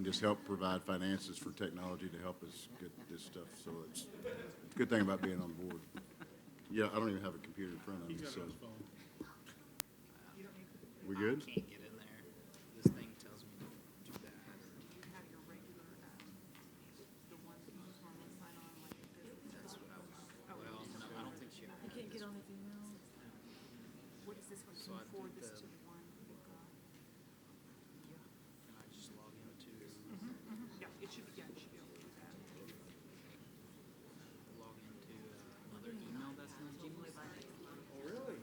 just help provide finances for technology to help us get this stuff. So it's a good thing about being on board. Yeah, I don't even have a computer in front of me, so. We good? I can't get in there. This thing tells me to do that. You have your regular, the one that you just normally sign on, like this. That's what I was. Well, no, I don't think she. You can't get on his email? What is this one? So Can I you forward did this to the one you've got? Yeah. And I just log into Yeah, it should be, yeah, you should be able to do that. log into another email that's not Gmail. Oh, really?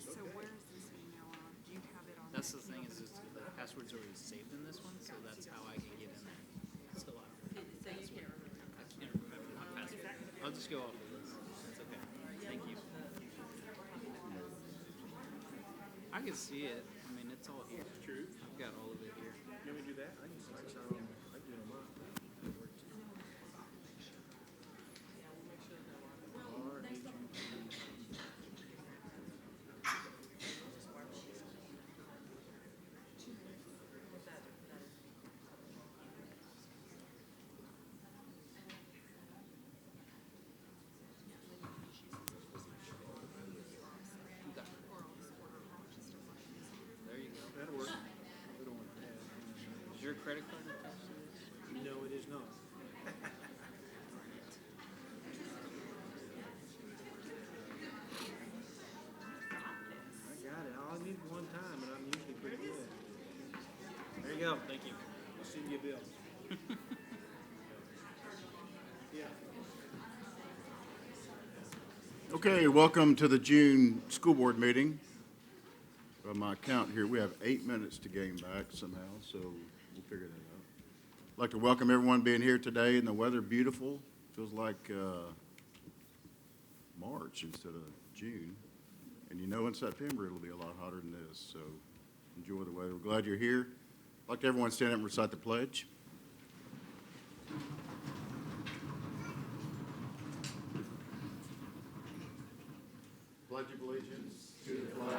So where is this email on? Do you have it on? That's the thing is the password's already saved in this one, so that's how I can get in there. Still out. I can't remember my password. I'll just go off of this. That's okay. Thank you. I can see it. I mean, it's all here. True. I've got all of it here. You want me to do that? I can sign on. I can do it on mine. There you go. That'll work. We don't want that. Is your credit card attached to this? No, it is not. I got it. All I need one time, and I'm usually pretty good. There you go. Thank you. I'll send you a bill. Yeah. Okay, welcome to the June school board meeting. By my count here, we have 8 minutes to gain back somehow, so we'll figure that out. I'd like to welcome everyone being here today, and the weather beautiful. Feels like March instead of June. And you know in September it'll be a lot hotter than this, so enjoy the weather. We're glad you're here. I'd like everyone to stand up and recite the pledge. Pledge of allegiance to the flag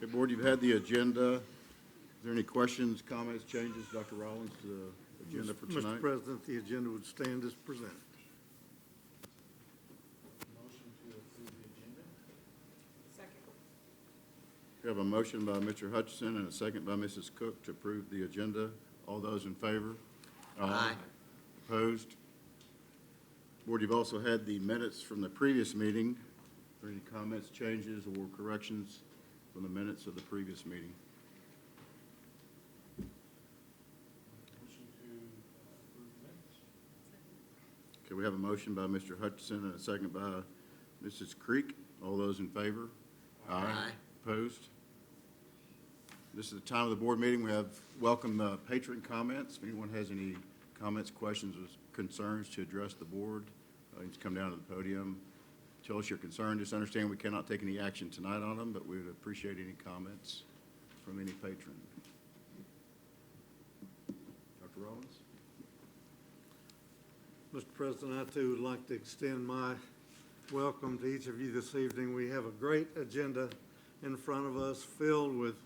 Okay, board, you've had the agenda. Is there any questions, comments, changes, Dr. Rollins, to the agenda for tonight? Mr. President, the agenda would stand as presented. Motion to approve the agenda? Second. We have a motion by Mr. Hutchinson and a second by Mrs. Cook to approve the agenda. All those in favor? Aye. Opposed? Board, you've also had the minutes from the previous meeting. Are there any comments, changes, or corrections from the minutes of the previous meeting? Motion to approve minutes? Okay, we have a motion by Mr. Hutchinson and a second by Mrs. Creek. All those in favor? Aye. Opposed? This is the time of the board meeting. We have welcome patron comments. If anyone has any comments, questions, or concerns to address the board, you can come down to the podium. Tell us your concern. Just understand we cannot take any action tonight on them, but we would appreciate any comments from any patron. Dr. Rollins? Mr. President, I too would like to extend my welcome to each of you this evening. We have a great agenda in front of us filled with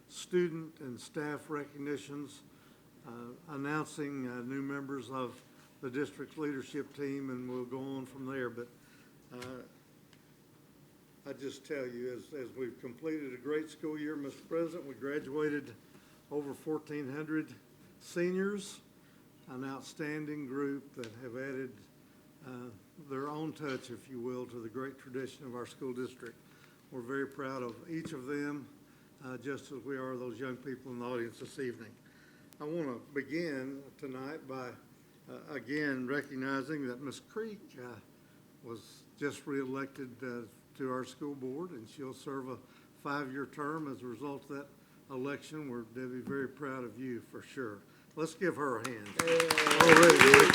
student and staff recognitions, announcing new members of the district's leadership team, and we'll go on from there. But I just tell you, as we've completed a great school year, Mr. President, we graduated over 1,400 seniors, an outstanding group that have added their own touch, if you will, to the great tradition of our school district. We're very proud of each of them, just as we are those young people in the audience this evening. I want to begin tonight by, again, recognizing that Ms. Creek was just reelected to our school board, and she'll serve a 5-year term as a result of that election. We're, Debbie, very proud of you for sure. Let's give her a hand. Already making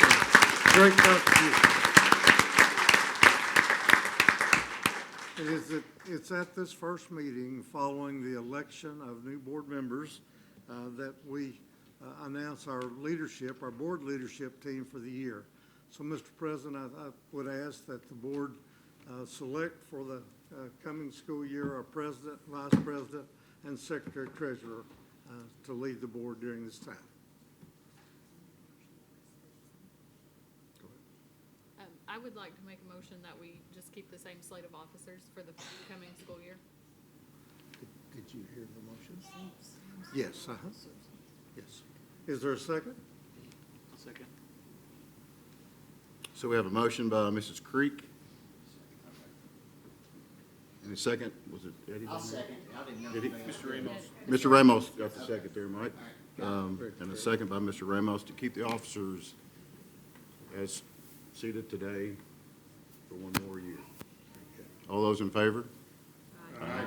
great contribution. It's at this first meeting following the election of new board members that we announce our leadership, our board leadership team for the year. So, Mr. President, I would ask that the board select for the coming school year our president, vice president, and secretary treasurer to lead the board during this time. I would like to make a motion that we just keep the same slate of officers for the coming school year. Did you hear the motion? Yes, yes. Is there a second? Second. So we have a motion by Mrs. Creek. And a second, was it Eddie? I'll second. Did he? Mr. Ramos. Mr. Ramos got the second there, Mike. And a second by Mr. Ramos to keep the officers as seated today for one more year. All those in favor? Aye.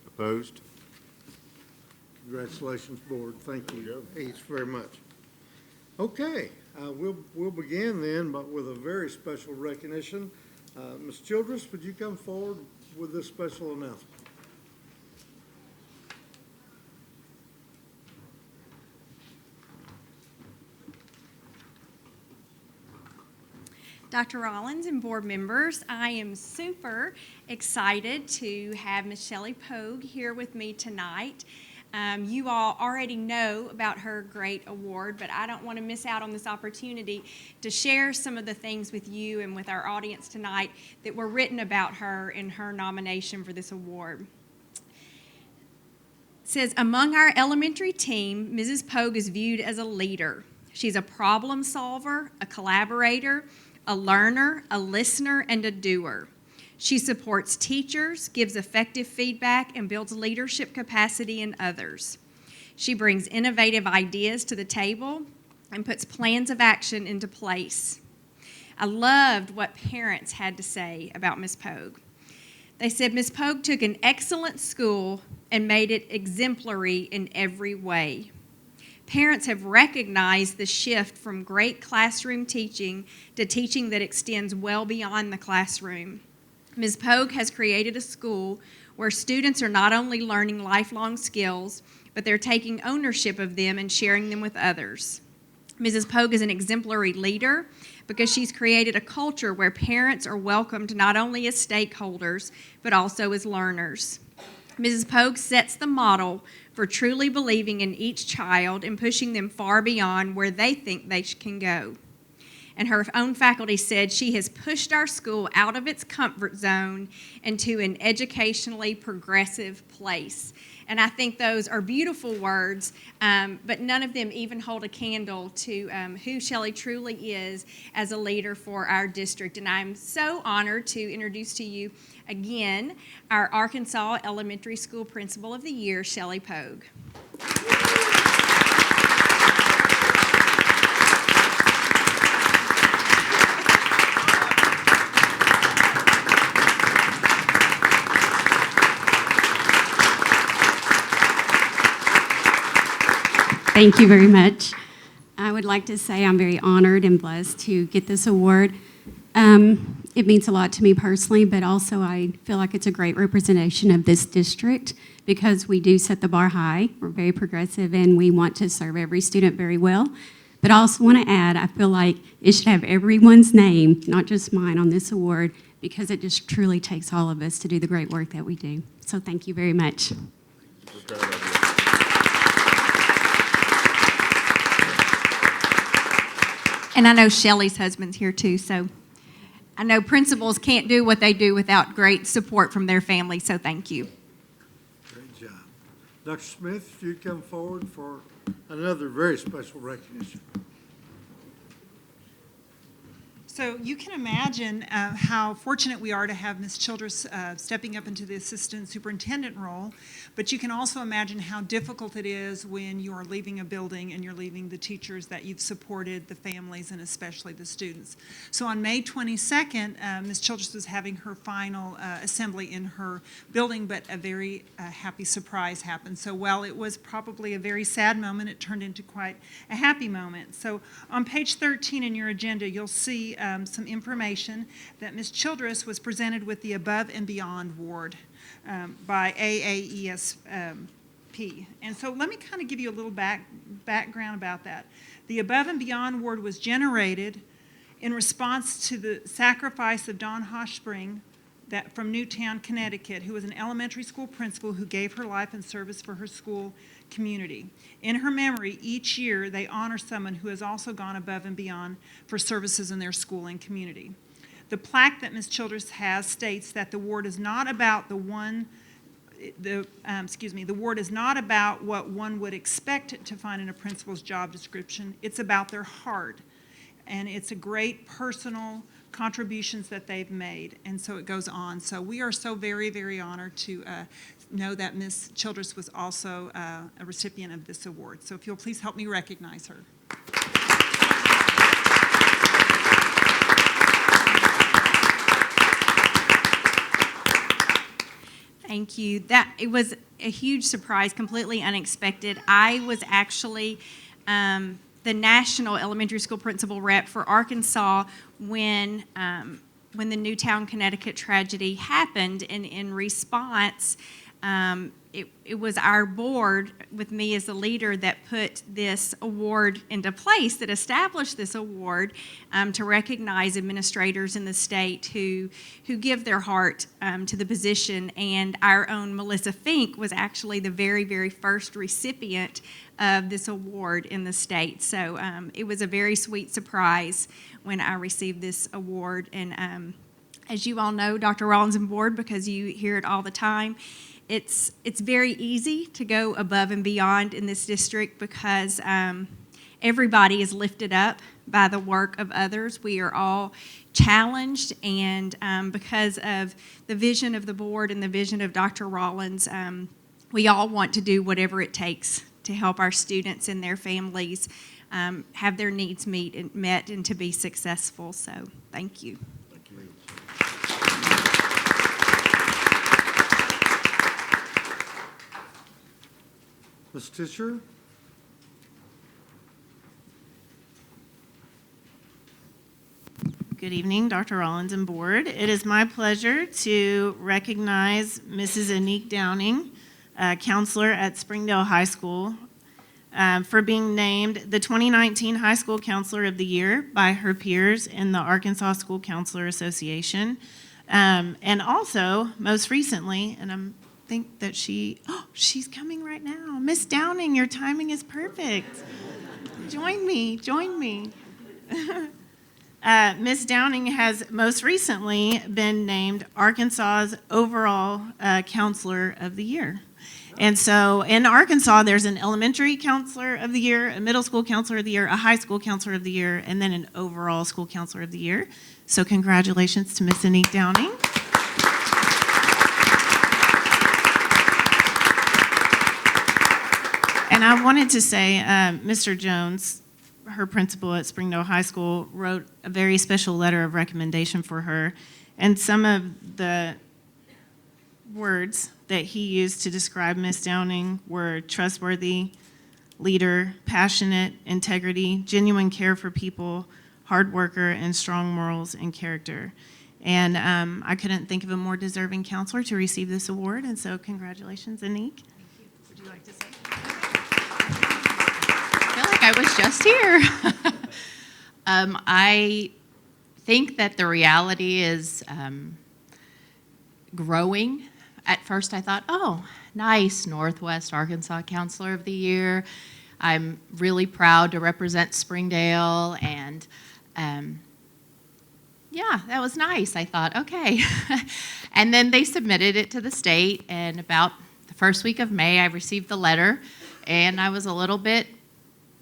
Opposed? Congratulations, board. Thank you each very much. Okay, we'll begin then, but with a very special recognition. Ms. Childress, would you come forward with this special announcement? Dr. Rollins and board members, I am super excited to have Ms. Shelley Pogue here with me tonight. You all already know about her great award, but I don't want to miss out on this opportunity to share some of the things with you and with our audience tonight that were written about her in her nomination for this award. It says, among our elementary team, Mrs. Pogue is viewed as a leader. She's a problem solver, a collaborator, a learner, a listener, and a doer. She supports teachers, gives effective feedback, and builds leadership capacity in others. She brings innovative ideas to the table and puts plans of action into place. I loved what parents had to say about Ms. Pogue. They said Ms. Pogue took an excellent school and made it exemplary in every way. Parents have recognized the shift from great classroom teaching to teaching that extends well beyond the classroom. Ms. Pogue has created a school where students are not only learning lifelong skills, but they're taking ownership of them and sharing them with others. Mrs. Pogue is an exemplary leader because she's created a culture where parents are welcomed not only as stakeholders, but also as learners. Mrs. Pogue sets the model for truly believing in each child and pushing them far beyond where they think they can go. And her own faculty said she has pushed our school out of its comfort zone into an educationally progressive place. And I think those are beautiful words, but none of them even hold a candle to who Shelley truly is as a leader for our district. And I'm so honored to introduce to you again our Arkansas Elementary School Principal of the Year, Shelley Pogue. Thank you very much. I would like to say I'm very honored and blessed to get this award. It means a lot to me personally, but also I feel like it's a great representation of this district because we do set the bar high. We're very progressive and we want to serve every student very well. But I also want to add, I feel like it should have everyone's name, not just mine, on this award because it just truly takes all of us to do the great work that we do. So thank you very much. And I know Shelley's husband's here too, so I know principals can't do what they do without great support from their family, so thank you. Great job. Dr. Smith, if you'd come forward for another very special recognition. So you can imagine how fortunate we are to have Ms. Childress stepping up into the assistant superintendent role, but you can also imagine how difficult it is when you are leaving a building and you're leaving the teachers that you've supported, the families, and especially the students. So on May 22nd, Ms. Childress was having her final assembly in her building, but a very happy surprise happened. So while it was probably a very sad moment, it turned into quite a happy moment. So on page 13 in your agenda, you'll see some information that Ms. Childress was presented with the Above and Beyond Award by AAESP. And so let me kind of give you a little background about that. The Above and Beyond Award was generated in response to the sacrifice of Dawn Hochspring from Newtown, Connecticut, who was an elementary school principal who gave her life in service for her school community. In her memory, each year they honor someone who has also gone above and beyond for services in their school and community. The plaque that Ms. Childress has states that the award is not about the award is not about what one would expect to find in a principal's job description. It's about their heart, and it's a great personal contributions that they've made, and so it goes on. So we are so very, very honored to know that Ms. Childress was also a recipient of this award. So if you'll please help me recognize her. Thank you. It was a huge surprise, completely unexpected. I was actually the national elementary school principal rep for Arkansas when the Newtown, Connecticut tragedy happened, and in response, it was our board, with me as the leader, that put this award into place, that established this award to recognize administrators in the state who give their heart to the position. And our own Melissa Fink was actually the very, very first recipient of this award in the state. So it was a very sweet surprise when I received this award. And as you all know, Dr. Rollins and board, because you hear it all the time, it's very easy to go above and beyond in this district because everybody is lifted up by the work of others. We are all challenged, and because of the vision of the board and the vision of Dr. Rollins, we all want to do whatever it takes to help our students and their families have their needs met and to be successful. So thank you. Ms. Tischer? Good evening, Dr. Rollins and board. It is my pleasure to recognize Mrs. Anique Downing, counselor at Springdale High School, for being named the 2019 High School Counselor of the Year by her peers in the Arkansas School Counselor Association. And also, most recently, and I think that she's coming right now. Miss Downing, your timing is perfect. Join me. Ms. Downing has most recently been named Arkansas's overall Counselor of the Year. And so in Arkansas, there's an elementary Counselor of the Year, a middle school Counselor of the Year, a high school Counselor of the Year, and then an overall school Counselor of the Year. So congratulations to Ms. Anique Downing. And I wanted to say, Mr. Jones, her principal at Springdale High School, wrote a very special letter of recommendation for her. And some of the words that he used to describe Ms. Downing were trustworthy, leader, passionate, integrity, genuine care for people, hard worker, and strong morals and character. And I couldn't think of a more deserving counselor to receive this award, and so congratulations, Anique. Would you like to say? I feel like I was just here. I think that the reality is growing. At first I thought, oh, nice, Northwest Arkansas Counselor of the Year. I'm really proud to represent Springdale, and yeah, that was nice. I thought, okay. And then they submitted it to the state, and about the first week of May, I received the letter, and I was a little bit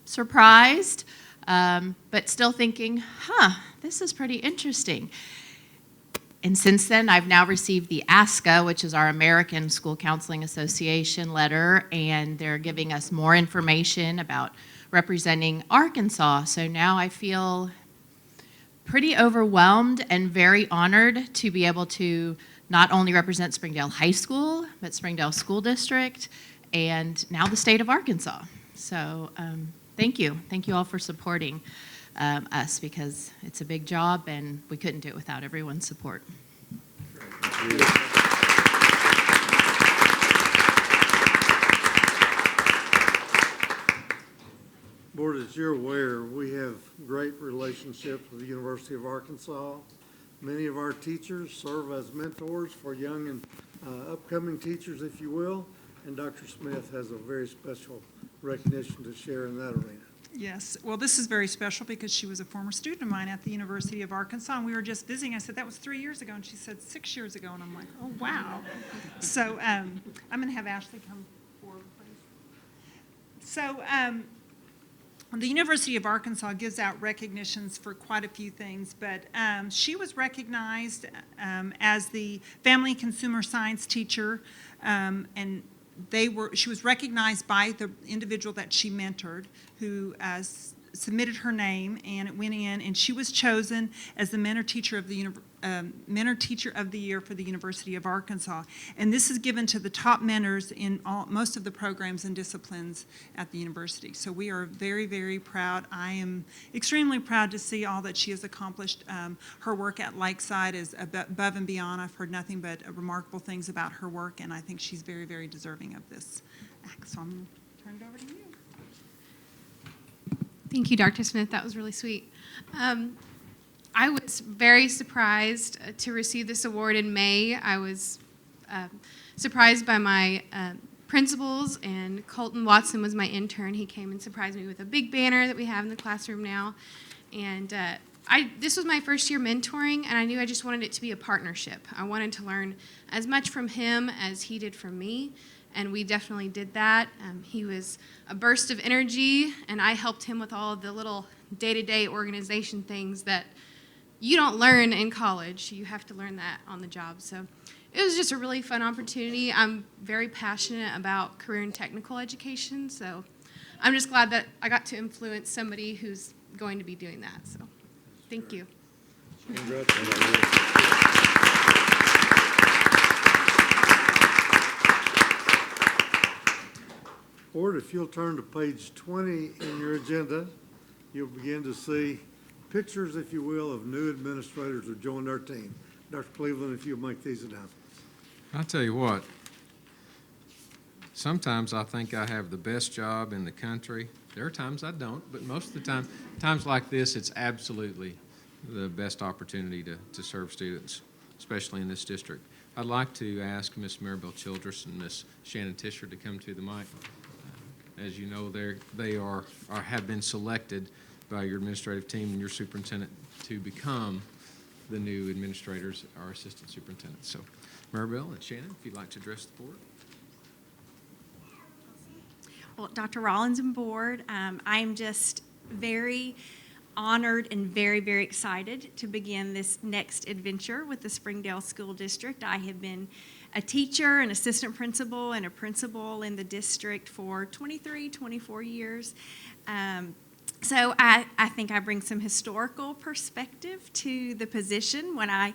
surprised, but still thinking, this is pretty interesting. And since then, I've now received the ASCA, which is our American School Counseling Association letter, and they're giving us more information about representing Arkansas. So now I feel pretty overwhelmed and very honored to be able to not only represent Springdale High School, but Springdale School District, and now the state of Arkansas. So thank you. Thank you all for supporting. us, because it's a big job and we couldn't do it without everyone's support. Board, as you're aware, we have great relationships with the University of Arkansas. Many of our teachers serve as mentors for young and upcoming teachers, if you will, and Dr. Smith has a very special recognition to share in that arena. Yes, well, this is very special because she was a former student of mine at the University of Arkansas, and we were just visiting. I said, that was 3 years ago, and she said 6 years ago, and I'm like, oh, wow. So I'm going to have Ashley come forward, please. So the University of Arkansas gives out recognitions for quite a few things, but she was recognized as the Family and Consumer Science teacher, and she was recognized by the individual that she mentored, who submitted her name, and it went in, and she was chosen as the mentor teacher of the year for the University of Arkansas. And this is given to the top mentors in most of the programs and disciplines at the university. So we are very, very proud. I am extremely proud to see all that she has accomplished. Her work at Lakeside is above and beyond. I've heard nothing but remarkable things about her work, and I think she's very, very deserving of this act. So I'm going to turn it over to you. Thank you, Dr. Smith. That was really sweet. I was very surprised to receive this award in May. I was surprised by my principals, and Colton Watson was my intern. He came and surprised me with a big banner that we have in the classroom now. And this was my first year mentoring, and I knew I just wanted it to be a partnership. I wanted to learn as much from him as he did from me, and we definitely did that. He was a burst of energy, and I helped him with all of the little day-to-day organization things that you don't learn in college. You have to learn that on the job. So it was just a really fun opportunity. I'm very passionate about career and technical education, so I'm just glad that I got to influence somebody who's going to be doing that. So thank you. Congratulations. Board, if you'll turn to page 20 in your agenda, you'll begin to see pictures, if you will, of new administrators who joined our team. Dr. Cleveland, if you'll make these announcements. I'll tell you what, sometimes I think I have the best job in the country. There are times I don't, but most of the time, times like this, it's absolutely the best opportunity to serve students, especially in this district. I'd like to ask Ms. Maribel Childress and Ms. Shannon Tisher to come to the mic. As you know, they have been selected by your administrative team and your superintendent to become the new administrators, our assistant superintendents. So, Maribel and Shannon, if you'd like to address the board. Well, Dr. Rollins and board, I'm just very honored and very, very excited to begin this next adventure with the Springdale School District. I have been a teacher, an assistant principal, and a principal in the district for 23, 24 years. So I think I bring some historical perspective to the position. When I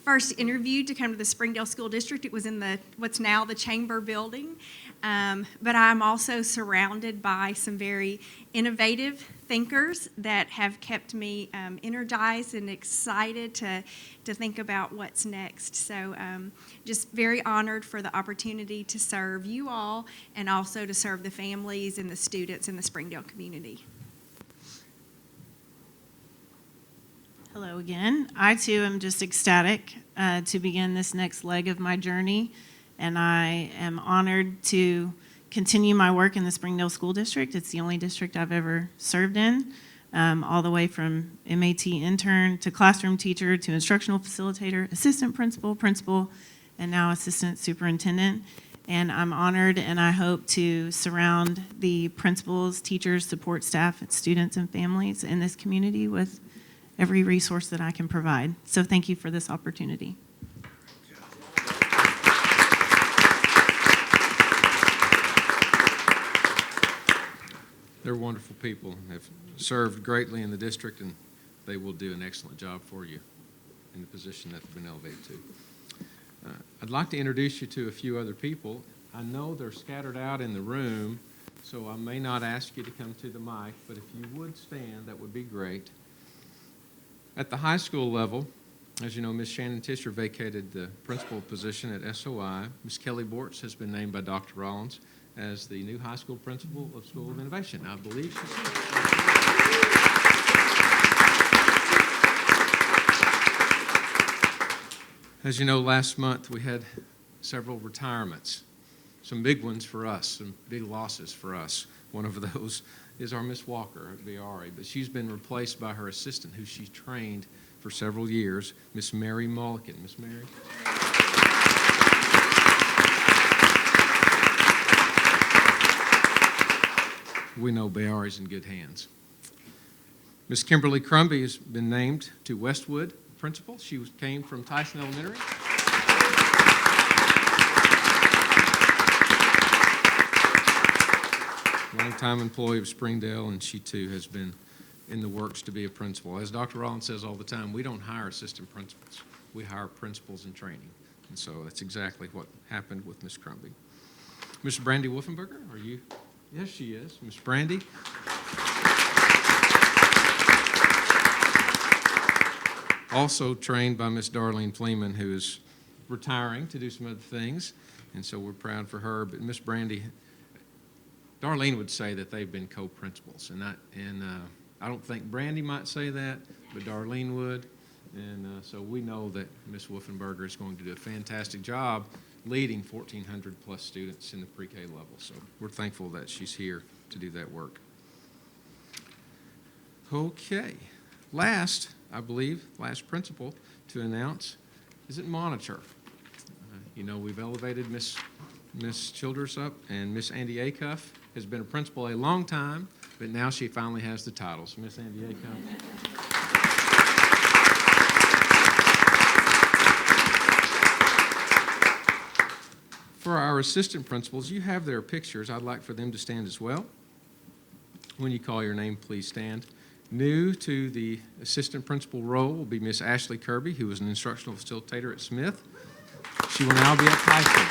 first interviewed to come to the Springdale School District, it was in what's now the Chamber building. But I'm also surrounded by some very innovative thinkers that have kept me energized and excited to think about what's next. So just very honored for the opportunity to serve you all and also to serve the families and the students in the Springdale community. Hello again. I too am just ecstatic to begin this next leg of my journey, and I am honored to continue my work in the Springdale School District. It's the only district I've ever served in, all the way from MAT intern to classroom teacher to instructional facilitator, assistant principal, principal, and now assistant superintendent. And I'm honored, and I hope to surround the principals, teachers, support staff, students, and families in this community with every resource that I can provide. So thank you for this opportunity. They're wonderful people, have served greatly in the district, and they will do an excellent job for you in the position that they've been elevated to. I'd like to introduce you to a few other people. I know they're scattered out in the room, So I may not ask you to come to the mic, but if you would stand, that would be great. At the high school level, as you know, Ms. Shannon Tischer vacated the principal position at SOI. Ms. Kelly Bortz has been named by Dr. Rollins as the new high school principal of School of Innovation. I believe she's here. As you know, last month we had several retirements, some big ones for us, some big losses for us. One of those is our Miss Walker at BRE, but she's been replaced by her assistant, who she trained for several years, Miss Mary Mulligan. Miss Mary? We know BRE is in good hands. Miss Kimberly Crumby has been named to Westwood principal. She came from Tyson Elementary. Longtime employee of Springdale, and she too has been in the works to be a principal. As Dr. Rollins says all the time, we don't hire assistant principals. We hire principals in training. And so that's exactly what happened with Miss Crumby. Miss Brandy Wolfenberger, are you? Yes, she is. Miss Brandy. Also trained by Miss Darlene Fleeman, who is retiring to do some other things, and so we're proud for her. But Miss Brandy, Darlene would say that they've been co-principals, and I don't think Brandy might say that, but Darlene would, and so we know that Miss Wolfenberger is going to do a fantastic job leading 1,400 plus students in the pre-K level. So we're thankful that she's here to do that work. Okay, last principal to announce is at Monitor. You know, we've elevated Miss Childers up, and Miss Andy Acuff has been a principal a long time, but now she finally has the title. So Miss Andy Acuff. For our assistant principals, you have their pictures. I'd like for them to stand as well. When you call your name, please stand. New to the assistant principal role will be Miss Ashley Kirby, who was an instructional facilitator at Smith. She will now be at Tyson.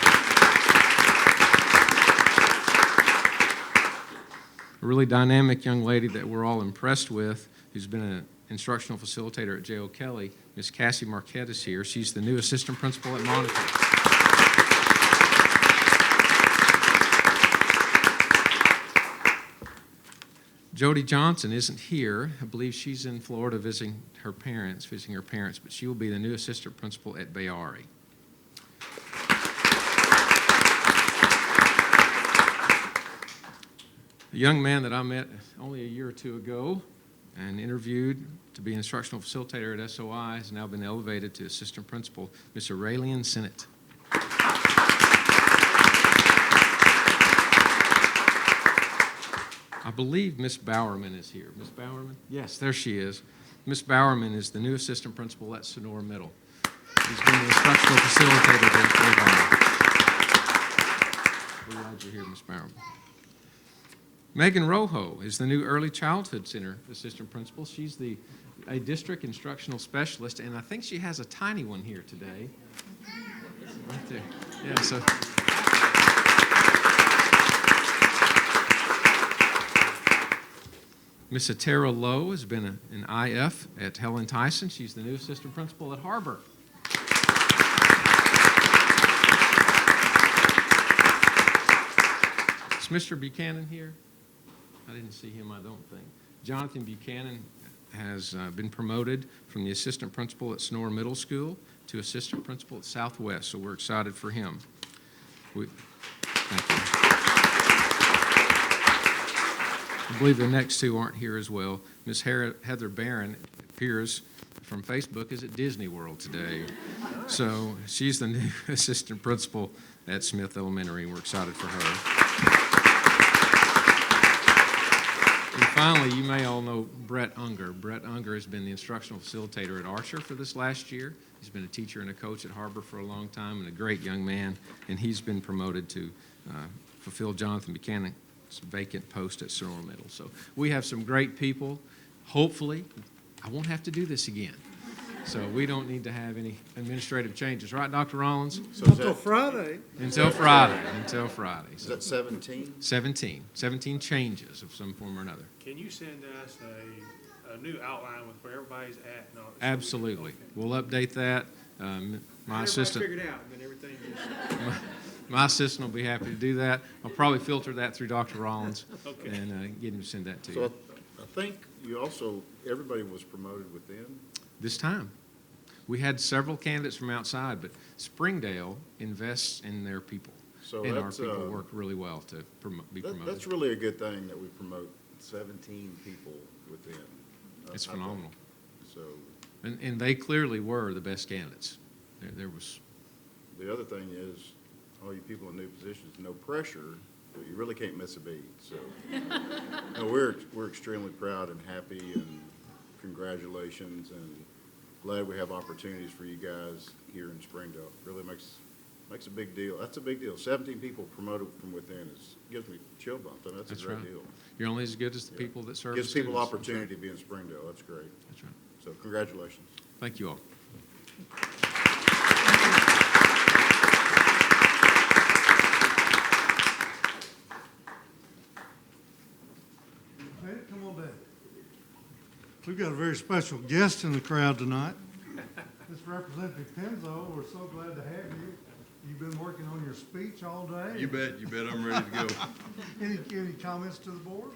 A really dynamic young lady that we're all impressed with, who's been an instructional facilitator at J.O. Kelly, Miss Cassie Marquette is here. She's the new assistant principal at Monitor. Jody Johnson isn't here. I believe she's in Florida visiting her parents, but she will be the new assistant principal at Bayari. A young man that I met only a year or two ago and interviewed to be instructional facilitator at SOI has now been elevated to assistant principal, Miss Aurelian Sennett. I believe Miss Bowerman is here. Miss Bowerman? Yes, there she is. Miss Bowerman is the new assistant principal at Sonora Middle. She's been the instructional facilitator there for a while. We're glad you're here, Miss Bowerman. Megan Rojo is the new Early Childhood Center assistant principal. She's a district instructional specialist, and I think she has a tiny one here today. Right there. Yeah, so. Miss Atera Lowe has been an IF at Helen Tyson. She's the new assistant principal at HAR-BER. Is Mr. Buchanan here? I didn't see him, I don't think. Jonathan Buchanan has been promoted from the assistant principal at Sonora Middle School to assistant principal at Southwest, so we're excited for him. Thank you. I believe the next two aren't here as well. Miss Heather Barron appears from Facebook is at Disney World today. So she's the new assistant principal at Smith Elementary, and we're excited for her. And finally, you may all know Brett Unger. Brett Unger has been the instructional facilitator at Archer for this last year. He's been a teacher and a coach at HAR-BER for a long time and a great young man, and he's been promoted to fulfill Jonathan Buchanan's vacant post at Sonora Middle. So we have some great people. Hopefully, I won't have to do this again. So we don't need to have any administrative changes, right, Dr. Rollins? So is Until that, Friday. Until Friday, until Friday. is So that 17? 17 changes of some form or another. Can you send us a new outline with where everybody's at and all that? Absolutely. We'll update that. My assistant. Figured out, and then everything just. My assistant will be happy to do that. I'll probably filter that through Dr. Rollins Okay. and get him to send that to So you. I think you also, everybody was promoted within. This time. We had several candidates from outside, but Springdale invests in their people. So And our that's, people work really well to be promoted. That's really a good thing that we promote 17 people within. It's I think. phenomenal. So And they clearly were the best candidates. There was, the other thing is, all you people in new positions, no pressure, but you really can't miss a beat. So no, we're extremely proud and happy, and congratulations, and glad we have opportunities for you guys here in Springdale. Really makes a big deal. That's a big deal. 17 people promoted from within gives me chill bumps. I mean, that's a great right. deal. You're only as good as the people that serve the Gives people students. opportunity to be in Springdale. That's great. That's right. So congratulations. Thank you all. Okay, come on down. We've got a very special guest in the crowd tonight. This Representative Penzo, we're so glad to have you. You've been working on your speech all day. You bet, I'm ready to go. Any comments to the board?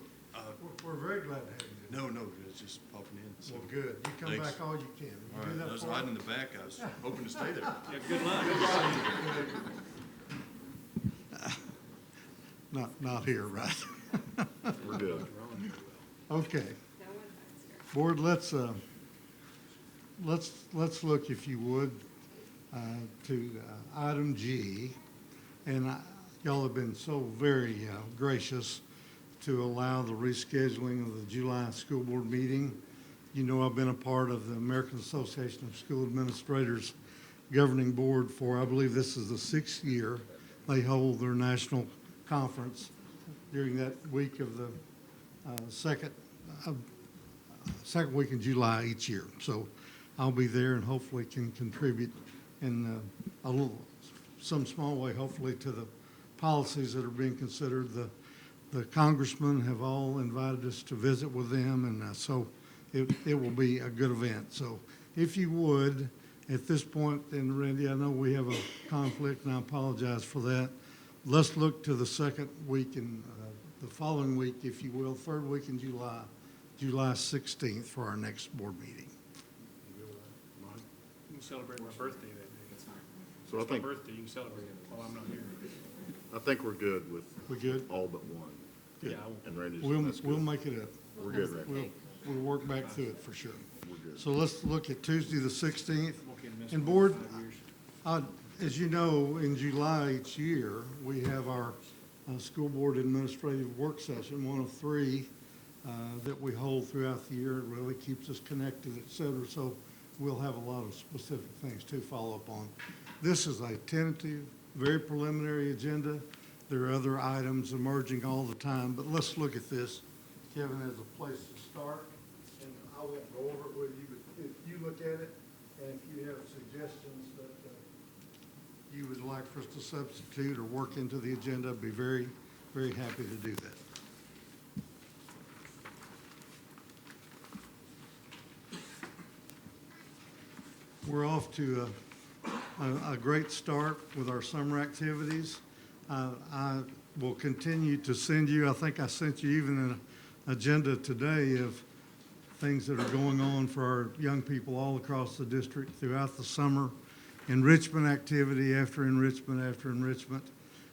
We're very glad to have you. No, it's just popping in. So. Well, good. You come Thanks. back all you can. You All do right, that I was for us? hiding in the back. I was hoping to stay there. Yeah, good luck. Not here, right? We're good. Okay. Board, let's look, if you would, to item G. And y'all have been so very gracious to allow the rescheduling of the July school board meeting. You know, I've been a part of the American Association of School Administrators governing board for, I believe this is the 6th year. They hold their national conference during that week of the second week in July each year. So I'll be there and hopefully can contribute in some small way, hopefully, to the policies that are being considered. The congressmen have all invited us to visit with them, and so it will be a good event. So if you would, at this point, and Randy, I know we have a conflict, and I apologize for that. Let's look to the second week in the following week, if you will, third week in July, July 16th for our next board meeting. You can celebrate my birthday that day. So I It's my think, birthday, you can celebrate it while I'm not here. I think we're good with We good? all but one. Yeah, I won't. And Randy's, We'll that's good. we'll make it up. We're good, Randy. We'll work back through it for sure. We're good. So let's look at Tuesday, the 16th. Won't get to miss And one board, in 5 years. as you know, in July each year, we have our school board administrative work session, one of 3 that we hold throughout the year. It really keeps us connected, et cetera. So we'll have a lot of specific things to follow up on. This is a tentative, very preliminary agenda. There are other items emerging all the time, but let's look at this, Kevin, as a place to start. And I won't go over it with you, but if you look at it, and if you have suggestions that you would like for us to substitute or work into the agenda, I'd be very, very happy to do that. We're off to a great start with our summer activities. I will continue to send you, I think I sent you even an agenda today of things that are going on for our young people all across the district throughout the summer. Enrichment activity after enrichment after enrichment.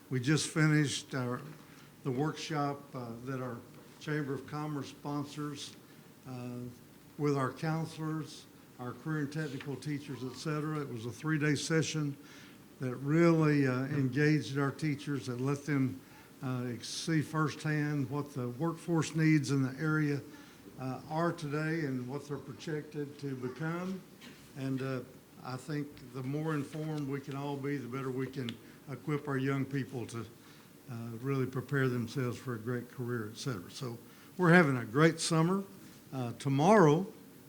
We just finished the workshop that our Chamber of Commerce sponsors with our counselors, our career and technical teachers, et cetera. It was a 3-day session that really engaged our teachers, that let them see firsthand what the workforce needs in the area are today and what they're projected to become. And I think the more informed we can all be, the better we can equip our young people to really prepare themselves for a great career, et cetera. So we're having a great summer. Tomorrow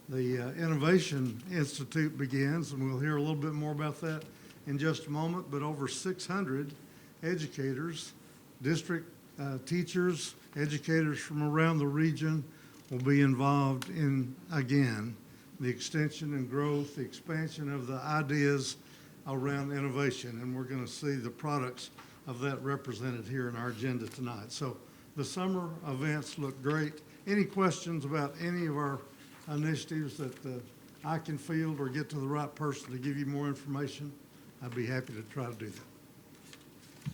the Innovation Institute begins, and we'll hear a little bit more about that in just a moment, but over 600 educators, district teachers, educators from around the region will be involved in, again, the extension and growth, the expansion of the ideas around innovation, and we're going to see the products of that represented here in our agenda tonight. So the summer events look great. Any questions about any of our initiatives that I can field or get to the right person to give you more information? I'd be happy to try to do that.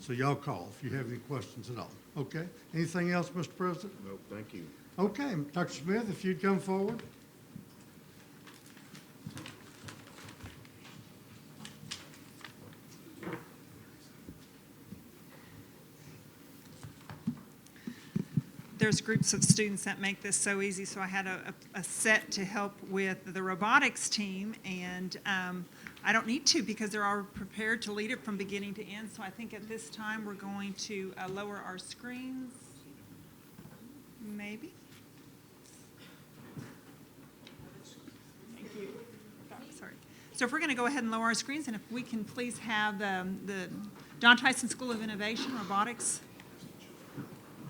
So y'all call if you have any questions at all. Okay? Anything else, Mr. President? No, thank you. Okay, Dr. Smith, if you'd come forward. There's groups of students that make this so easy, so I had a set to help with the robotics team, and I don't need to because they're all prepared to lead it from beginning to end. So I think at this time we're going to lower our screens, maybe. Thank you. Oh, sorry. So if we're going to go ahead and lower our screens, and if we can please have the John Tyson School of Innovation Robotics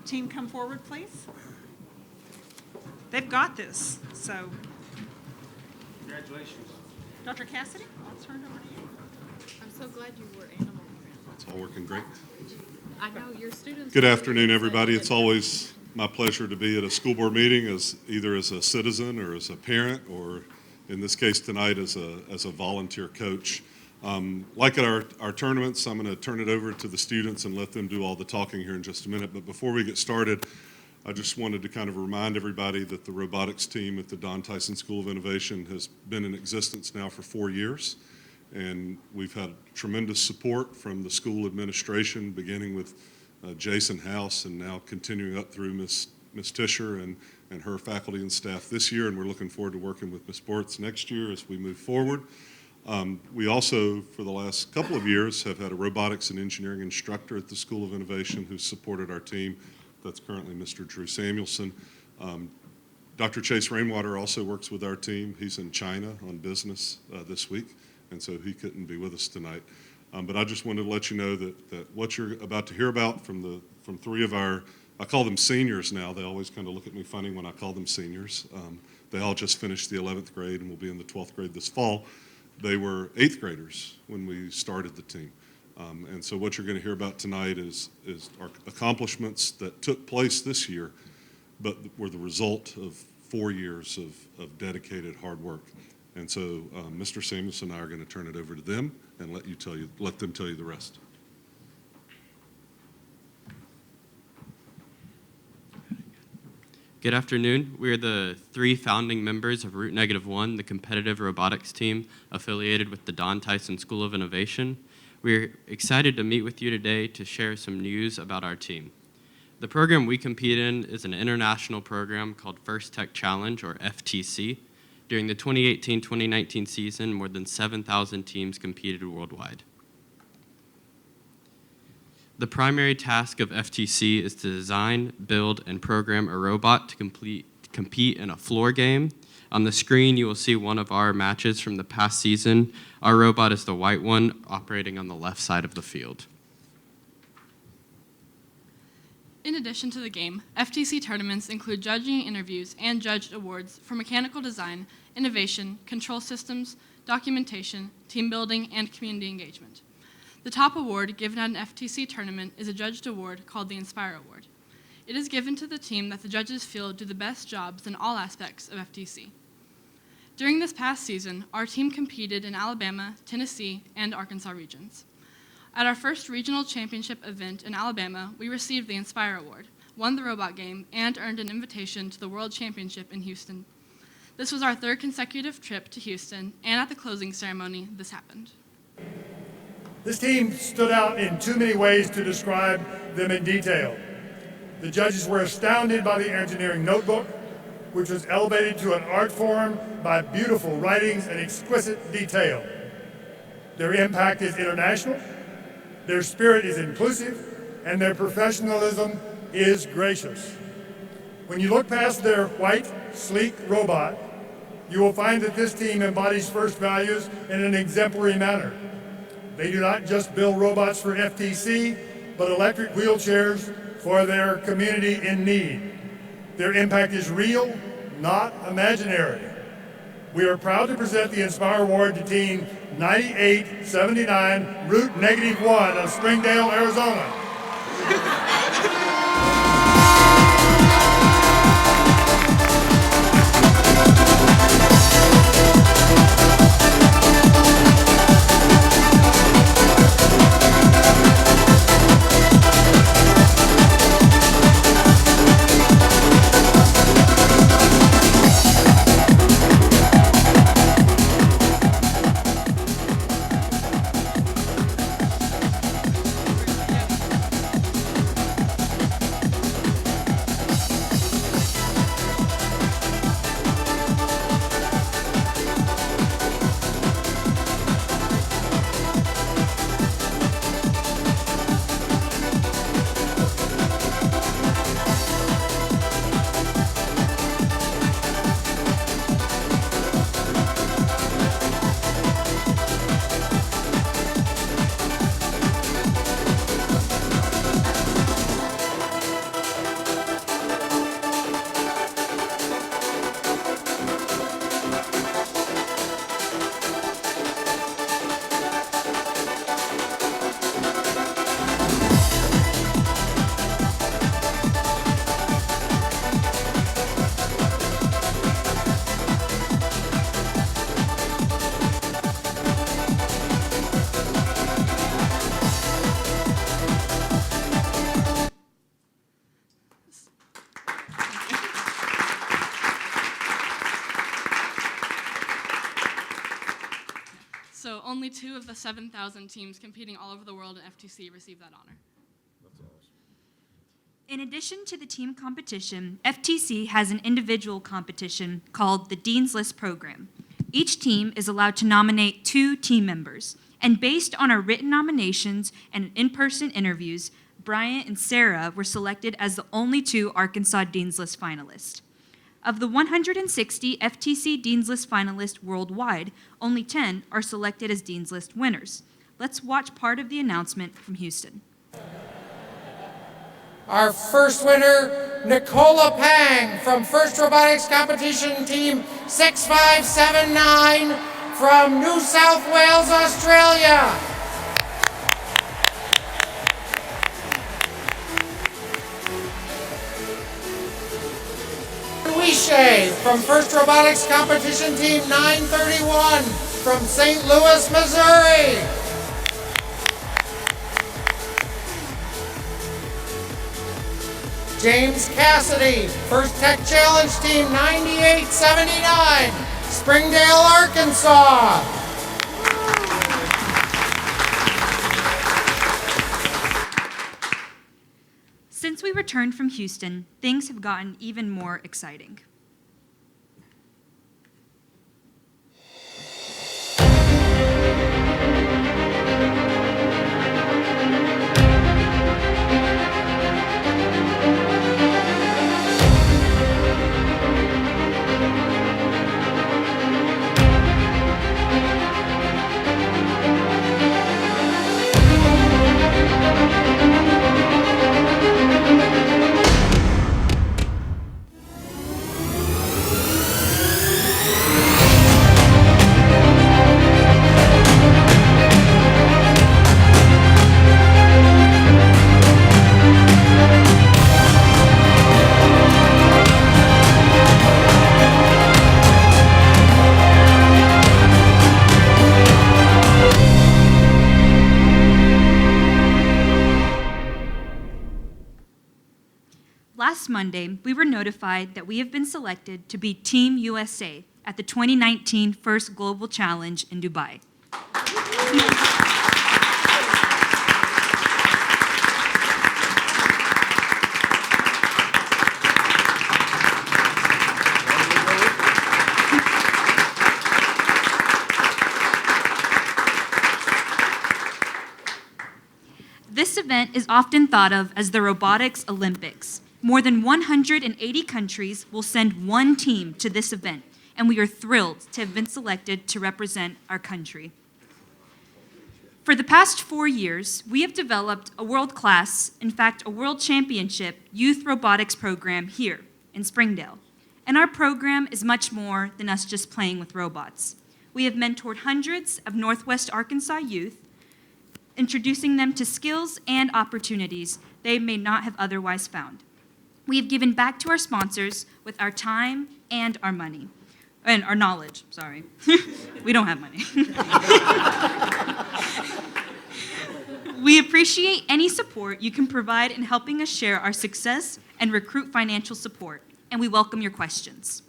team come forward, please. They've got this, so. Congratulations. Dr. Cassidy, I'll turn it over to you. I'm so glad you were animal. It's all working great. I know your students. Good afternoon, everybody. It's always my pleasure to be at a school board meeting as either as a citizen or as a parent, or in this case tonight as a volunteer coach. Like at our tournaments, I'm going to turn it over to the students and let them do all the talking here in just a minute. But before we get started, I just wanted to kind of remind everybody that the robotics team at the Don Tyson School of Innovation has been in existence now for 4 years. And we've had tremendous support from the school administration, beginning with Jason House and now continuing up through Miss Tischer and her faculty and staff this year. And we're looking forward to working with Ms. Bortz next year as we move forward. We also, for the last couple of years, have had a robotics and engineering instructor at the School of Innovation who's supported our team. That's currently Mr. Drew Samuelson. Dr. Chase Rainwater also works with our team. He's in China on business this week, and so he couldn't be with us tonight. But I just wanted to let you know that what you're about to hear about from three of our, I call them seniors now. They always kind of look at me funny when I call them seniors. They all just finished the 11th grade and will be in the 12th grade this fall. They were 8th graders when we started the team. And so what you're going to hear about tonight is our accomplishments that took place this year, but were the result of 4 years of dedicated hard work. And so Mr. Samuelson and I are going to turn it over to them and let them tell you the rest. Good afternoon. We are the 3 founding members of Root -1, the competitive robotics team affiliated with the Don Tyson School of Innovation. We're excited to meet with you today to share some news about our team. The program we compete in is an international program called First Tech Challenge, or FTC. During the 2018-2019 season, more than 7,000 teams competed worldwide. The primary task of FTC is to design, build, and program a robot to compete in a floor game. On the screen, you will see one of our matches from the past season. Our robot is the white one, operating on the left side of the field. In addition to the game, FTC tournaments include judging interviews and judged awards for mechanical design, innovation, control systems, documentation, team building, and community engagement. The top award given at an FTC tournament is a judged award called the Inspire Award. It is given to the team that the judges feel do the best jobs in all aspects of FTC. During this past season, our team competed in Alabama, Tennessee, and Arkansas regions. At our first regional championship event in Alabama, we received the Inspire Award, won the robot game, and earned an invitation to the World Championship in Houston. This was our 3rd consecutive trip to Houston, and at the closing ceremony, this happened. This team stood out in too many ways to describe them in detail. The judges were astounded by the engineering notebook, which was elevated to an art form by beautiful writings and exquisite detail. Their impact is international, their spirit is inclusive, and their professionalism is gracious. When you look past their white, sleek robot you will find that this team embodies FIRST values in an exemplary manner. They do not just build robots for FTC, but electric wheelchairs for their community in need. Their impact is real, not imaginary. We are proud to present the Inspire Award to Team 9879, Route -1 of Springdale, Arizona. So only 2 of the 7,000 teams competing all over the world in FTC receive that honor. In addition to the team competition, FTC has an individual competition called the Dean's List program. Each team is allowed to nominate 2 team members, and based on our written nominations and in-person interviews, Bryant and Sarah were selected as the only 2 Arkansas Dean's List finalists. Of the 160 FTC Dean's List finalists worldwide, only 10 are selected as Dean's List winners. Let's watch part of the announcement from Houston. Our first winner, Nicola Pang from First Robotics Competition Team 6579 from New South Wales, Australia. Wishay from First Robotics Competition Team 931 from St. Louis, Missouri. James Cassidy, First Tech Challenge Team 9879, Springdale, Arkansas. Since we returned from Houston, things have gotten even more exciting. Last Monday, we were notified that we have been selected to be Team USA at the 2019 First Global Challenge in Dubai. This event is often thought of as the Robotics Olympics. More than 180 countries will send one team to this event, and we are thrilled to have been selected to represent our country. For the past 4 years, we have developed a world-class, in fact, a world championship youth robotics program here in Springdale. And our program is much more than us just playing with robots. We have mentored hundreds of Northwest Arkansas youth, introducing them to skills and opportunities they may not have otherwise found. We have given back to our sponsors with our time and our money, and our knowledge, sorry. We don't have money. We appreciate any support you can provide in helping us share our success and recruit financial support, and we welcome your questions.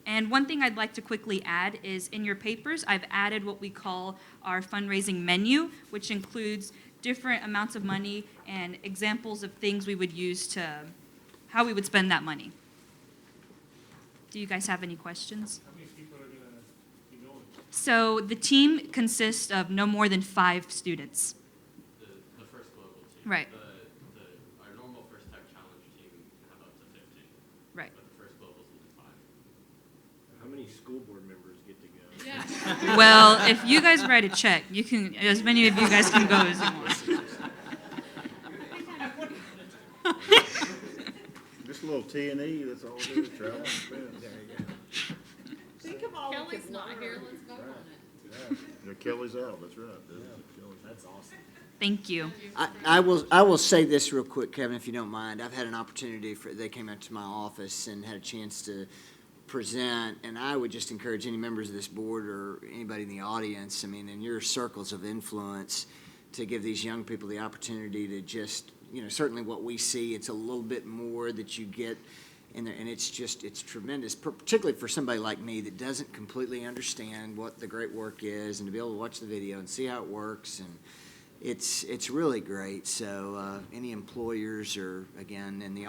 And one thing I'd like to quickly add is in your papers, I've added what we call our fundraising menu, which includes different amounts of money and examples of things we would use to, how we would spend that money. Do you guys have any questions? How many people are going to be going? So the team consists of no more than 5 students. The first global team. Right. Our normal first tech challenge team can have up to 50. Right. But the first global is only 5. How many school board members get to go? Well, if you guys write a check, you can, as many of you guys can go as you want. Just a little T&E, that's all it is, travel. Think of all Kelly's not here, let's vote on it. Yeah, Kelly's out, that's right. That's awesome. Thank you. I will say this real quick, Kevin, if you don't mind. I've had an opportunity they came out to my office and had a chance to present, and I would just encourage any members of this board or anybody in the audience, I mean, in your circles of influence, to give these young people the opportunity to just, certainly what we see, it's a little bit more that you get in there, and it's tremendous, particularly for somebody like me that doesn't completely understand what the great work is, and to be able to watch the video and see how it works, and it's really great. So any employers or, again, in the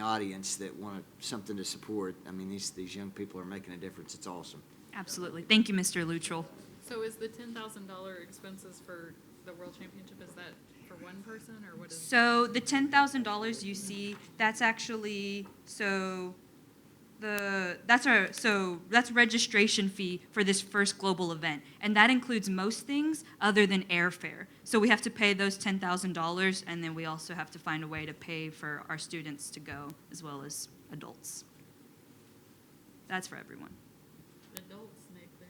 audience that want something to support, I mean, these young people are making a difference. It's awesome. Absolutely. Thank you, Mr. Luttrell. So is the $10,000 expenses for the World Championship, is that for one person, or what is? So the $10,000 you see, that's actually, that's registration fee for this first global event, and that includes most things other than airfare. So we have to pay those $10,000, and then we also have to find a way to pay for our students to go, as well as adults. That's for everyone. Adults make their.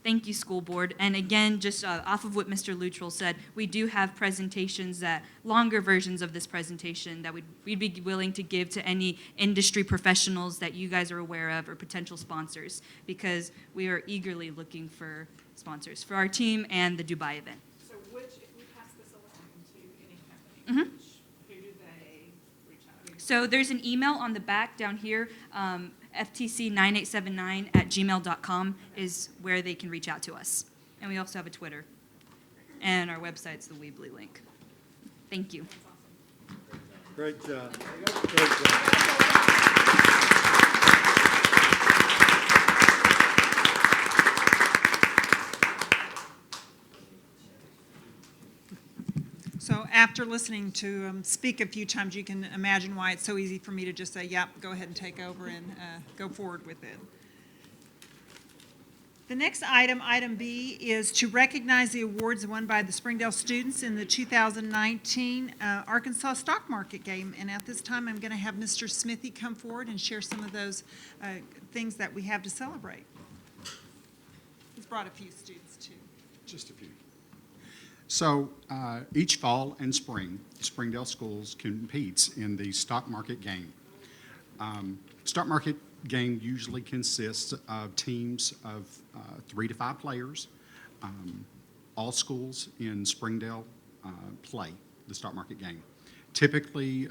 Thank you, school board. And again, just off of what Mr. Luttrell said, we do have presentations longer versions of this presentation that we'd be willing to give to any industry professionals that you guys are aware of or potential sponsors, because we are eagerly looking for sponsors for our team and the Dubai event. So if we pass this along to any company, Mhm. who do they reach out to? So there's an email on the back down here, ftc9879@gmail.com is where they can reach out to us. And we also have a Twitter. And our website's the Weebly link. Thank you. Great job. Great job. So after listening to speak a few times, you can imagine why it's so easy for me to just say, yep, go ahead and take over and go forward with it. The next item, item B, is to recognize the awards won by the Springdale students in the 2019 Arkansas Stock Market Game. And at this time, I'm going to have Mr. Smithy come forward and share some of those things that we have to celebrate. He's brought a few students, too. Just a few. So each fall and spring, Springdale Schools competes in the stock market game. Stock market game usually consists of teams of 3 to 5 players. All schools in Springdale play the stock market game. Typically,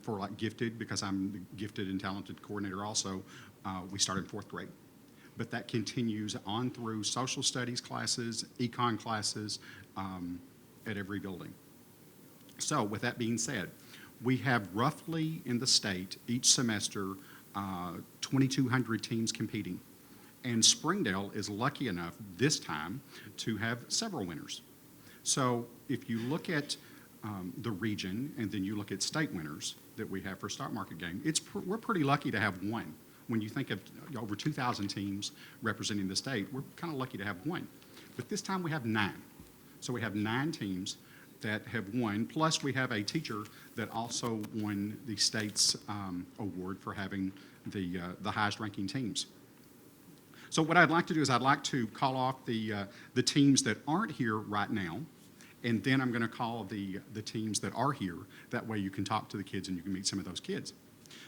for like gifted, because I'm the gifted and talented coordinator also, we start in 4th grade. But that continues on through social studies classes, econ classes, at every building. So with that being said, we have roughly in the state each semester 2,200 teams competing. And Springdale is lucky enough this time to have several winners. So if you look at the region, and then you look at state winners that we have for stock market game, we're pretty lucky to have one. When you think of over 2,000 teams representing the state, we're kind of lucky to have one. But this time we have 9. So we have 9 teams that have won, plus we have a teacher that also won the state's award for having the highest ranking teams. So what I'd like to do is I'd like to call off the teams that aren't here right now, and then I'm going to call the teams that are here. That way you can talk to the kids and you can meet some of those kids.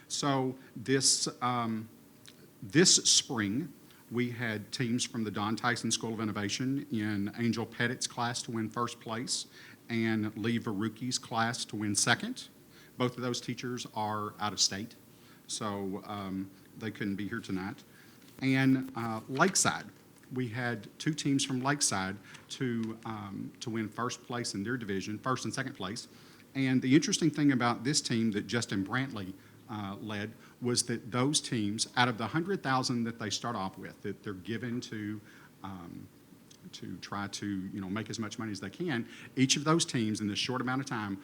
So this spring, we had teams from the Don Tyson School of Innovation in Angel Pettit's class to win first place and Lee Varuki's class to win second. Both of those teachers are out of state, so they couldn't be here tonight. And Lakeside, we had 2 teams from Lakeside to win first place in their division, first and second place. And the interesting thing about this team that Justin Brantley led was that those teams, out of the 100,000 that they start off with, that they're given to try to make as much money as they can, each of those teams in this short amount of time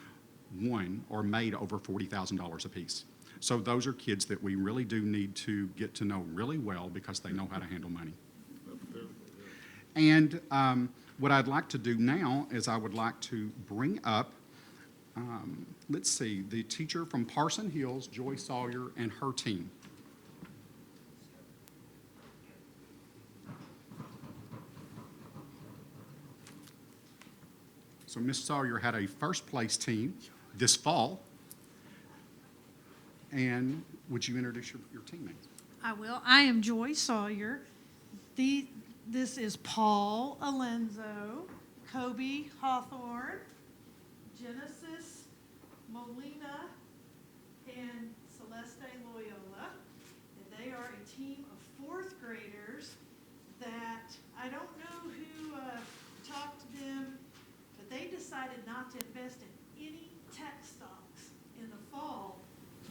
won or made over $40,000 apiece. So those are kids that we really do need to get to know really well because they know how to handle money. And what I'd like to do now is I would like to bring up, let's see, the teacher from Parson Hills, Joy Sawyer, and her team. So Miss Sawyer had a first place team this fall. And would you introduce your teammates? I will. I am Joy Sawyer. This is Paul Alenzo, Kobe Hawthorne, Genesis Molina, and Celeste Loyola. And they are a team of 4th graders that I don't know who talked to them, but they decided not to invest in any tech stocks in the fall,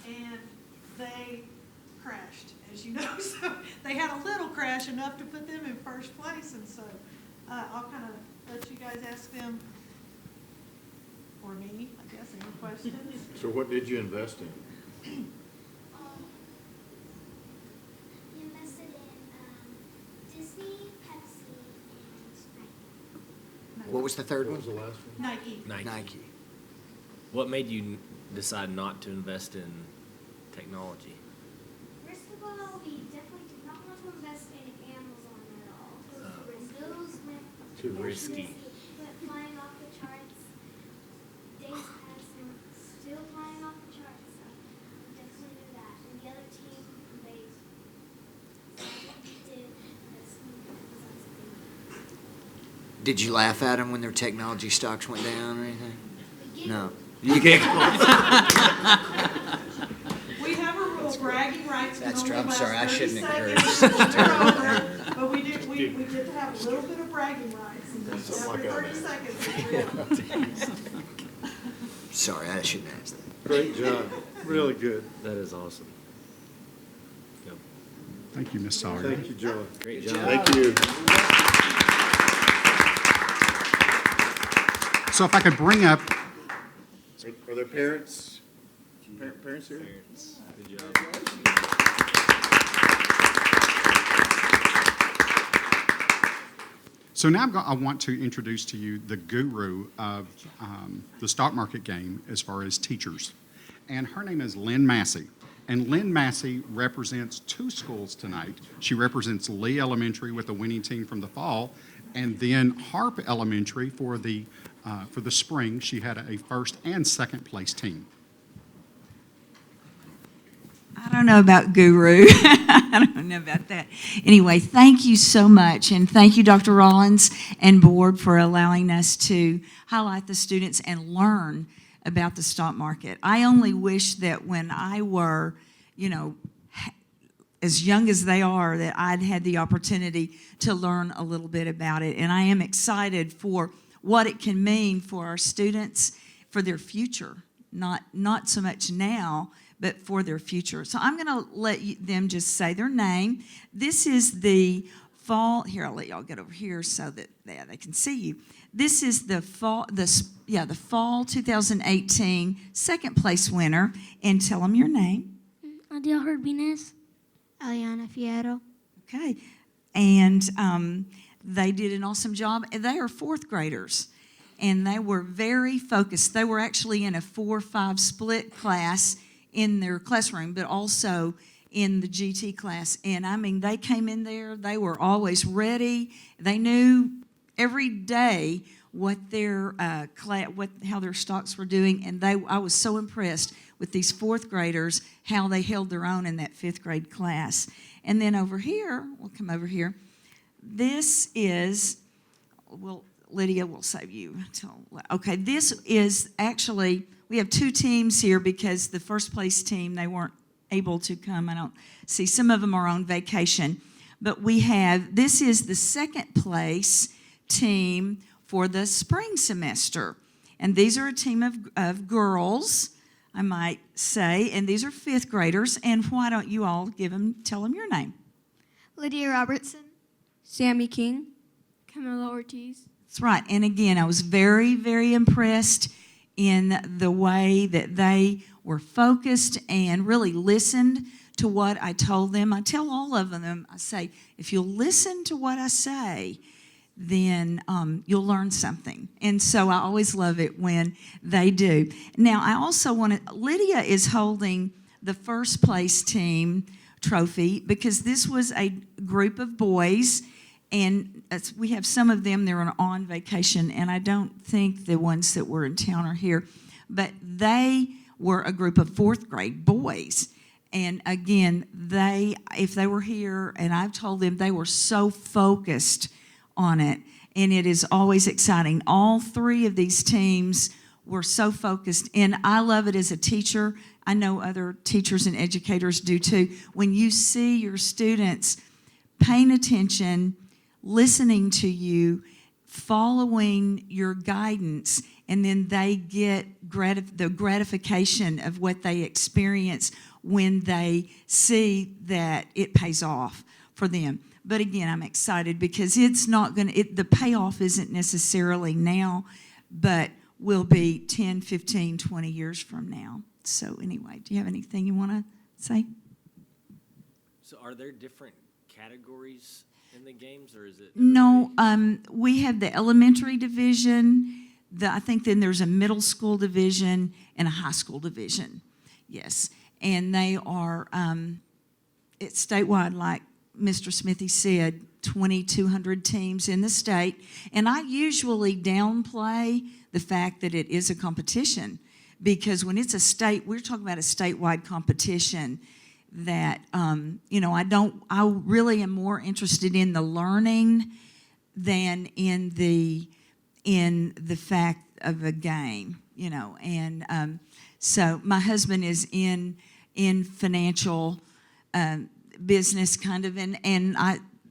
and they crashed, as you know. So they had a little crash, enough to put them in first place, and so I'll kind of let you guys ask them, or me, I guess, any questions. So what did you invest in? We invested in Disney, Pepsi, and Nike. What was the third one? What was the last one? Nike. What made you decide not to invest in technology? First of all, we definitely did not want to invest in Amazon at all. Those went Too risky. Went flying off the charts. Days past and still flying off the charts. So we definitely knew that. And the other team, they did this Amazon thing. Did you laugh at them when their technology stocks went down or anything? No. You giggled. We have a rule, bragging rights can That's only true. I'm last sorry, I 30 shouldn't seconds encourage. before they're over. But we did have a little bit of bragging rights, and just Something after like 30 that. seconds. Sorry, I shouldn't ask that. Great job, really good. That is awesome. Yep. Thank you, Miss Sawyer. Thank you, Joy. Great job. Thank you. So if I could bring up, Are there parents? Parents here? Good job. so now I want to introduce to you the guru of the stock market game as far as teachers. And her name is Lynn Massey. And Lynn Massey represents 2 schools tonight. She represents Lee Elementary with the winning team from the fall, and then HAR-BER Elementary for the spring. She had a first and second place team. I don't know about guru. I don't know about that. Anyway, thank you so much, and thank you, Dr. Rollins and board, for allowing us to highlight the students and learn about the stock market. I only wish that when I were, as young as they are, that I'd had the opportunity to learn a little bit about it. And I am excited for what it can mean for our students, for their future, not so much now, but for their future. So I'm going to let them just say their name. This is the fall, here, I'll let y'all get over here so that they can see you. This is the fall, the fall 2018 second place winner. And tell them your name. Adil Herbines. Eliana Fierro. Okay. And they did an awesome job. They are fourth graders, and they were very focused. They were actually in a 4-5 split class in their classroom, but also in the GT class. And I mean, they came in there, they were always ready. They knew every day what their how their stocks were doing, and I was so impressed with these fourth graders, how they held their own in that fifth grade class. And then over here, we'll come over here. This is, well, Lydia will save you. Okay, this is actually, we have two teams here because the first place team, they weren't able to come. I don't see, some of them are on vacation. But this is the second place team for the spring semester. And these are a team of girls, I might say, and these are fifth graders. And why don't you all tell them your name? Lydia Robertson. Sammy King. Camila Ortiz. That's right. And again, I was very, very impressed in the way that they were focused and really listened to what I told them. I tell all of them, I say, if you'll listen to what I say, then you'll learn something. And so I always love it when they do. Now, I also Lydia is holding the first place team trophy because this was a group of boys, and we have some of them that are on vacation, and I don't think the ones that were in town are here, but they were a group of fourth grade boys. And again, if they were here, and I've told them, they were so focused on it, and it is always exciting. All three of these teams were so focused, and I love it as a teacher. I know other teachers and educators do too. When you see your students paying attention, listening to you, following your guidance, and then they get the gratification of what they experience when they see that it pays off for them. But again, I'm excited because it's not going to, the payoff isn't necessarily now, but will be 10, 15, 20 years from now. So anyway, do you have anything you want to say? So are there different categories in the games, or is it? No, we have the elementary division, I think then there's a middle school division and a high school division. Yes, and they are, it's statewide, like Mr. Smithy said, 2,200 teams in the state. And I usually downplay the fact that it is a competition because when it's we're talking about a statewide competition that, I really am more interested in the learning than in the fact of a game, And so my husband is in financial business kind of, and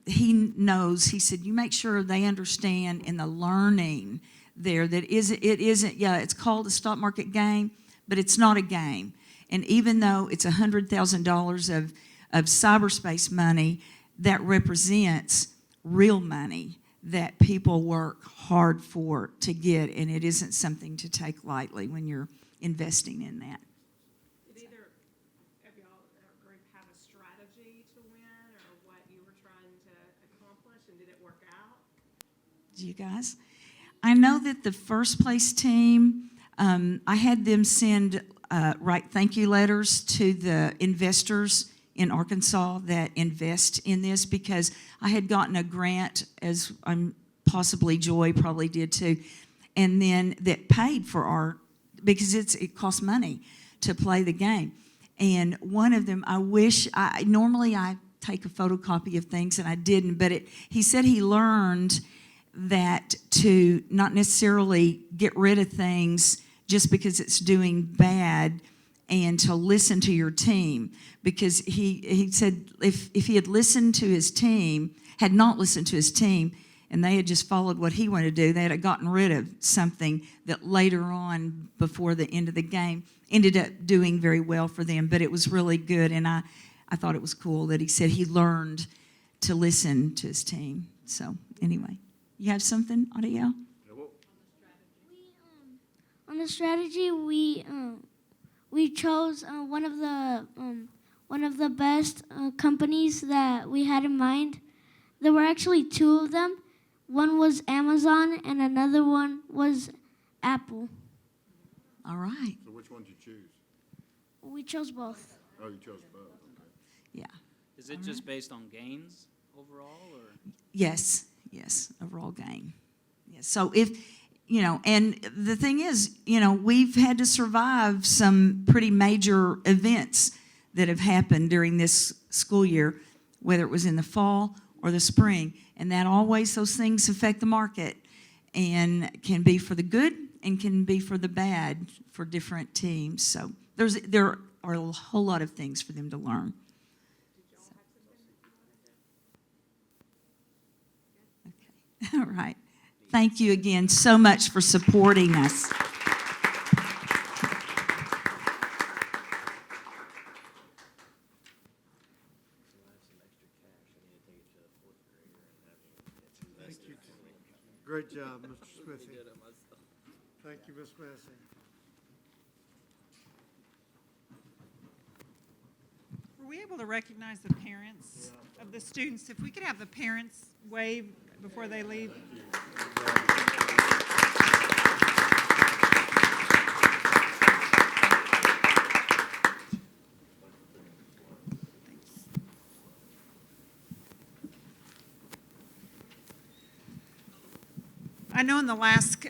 he knows, he said, you make sure they understand in the learning there that it's called a stock market game, but it's not a game. And even though it's $100,000 of cyberspace money, that represents real money that people work hard for to get, and it isn't something to take lightly when you're investing in that. Did either of y'all group have a strategy to win or what you were trying to accomplish, and did it work out? Do you guys? I know that the first place team, I had them write thank you letters to the investors in Arkansas that invest in this because I had gotten a grant, as possibly Joy probably did too, and then that paid for because it costs money to play the game. And one of them, normally I take a photocopy of things and I didn't, but he said he learned that to not necessarily get rid of things just because it's doing bad and to listen to your team. Because he said if he had listened to his team, had not listened to his team, and they had just followed what he wanted to do, they had gotten rid of something that later on, before the end of the game, ended up doing very well for them. But it was really good, and I thought it was cool that he said he learned to listen to his team. So anyway, you have something, Adiel? On the strategy, we chose one of the best companies that we had in mind. There were actually two of them. One was Amazon, and another one was Apple. All right. So which one did you choose? We chose both. Oh, you chose both, okay. Yeah. Is it just based on gains overall, or? Yes, overall gain. Yes. So if, and the thing is, we've had to survive some pretty major events that have happened during this school year, whether it was in the fall or the spring, and that always, those things affect the market and can be for the good and can be for the bad for different teams. So there are a whole lot of things for them to learn. Okay. All right. Thank you again so much for supporting us. Thank you. Great job, Mr. Smithy. Thank you, Ms. Massey. Were we able to recognize the parents of the students? If we could have the parents wave before they leave. I know in the last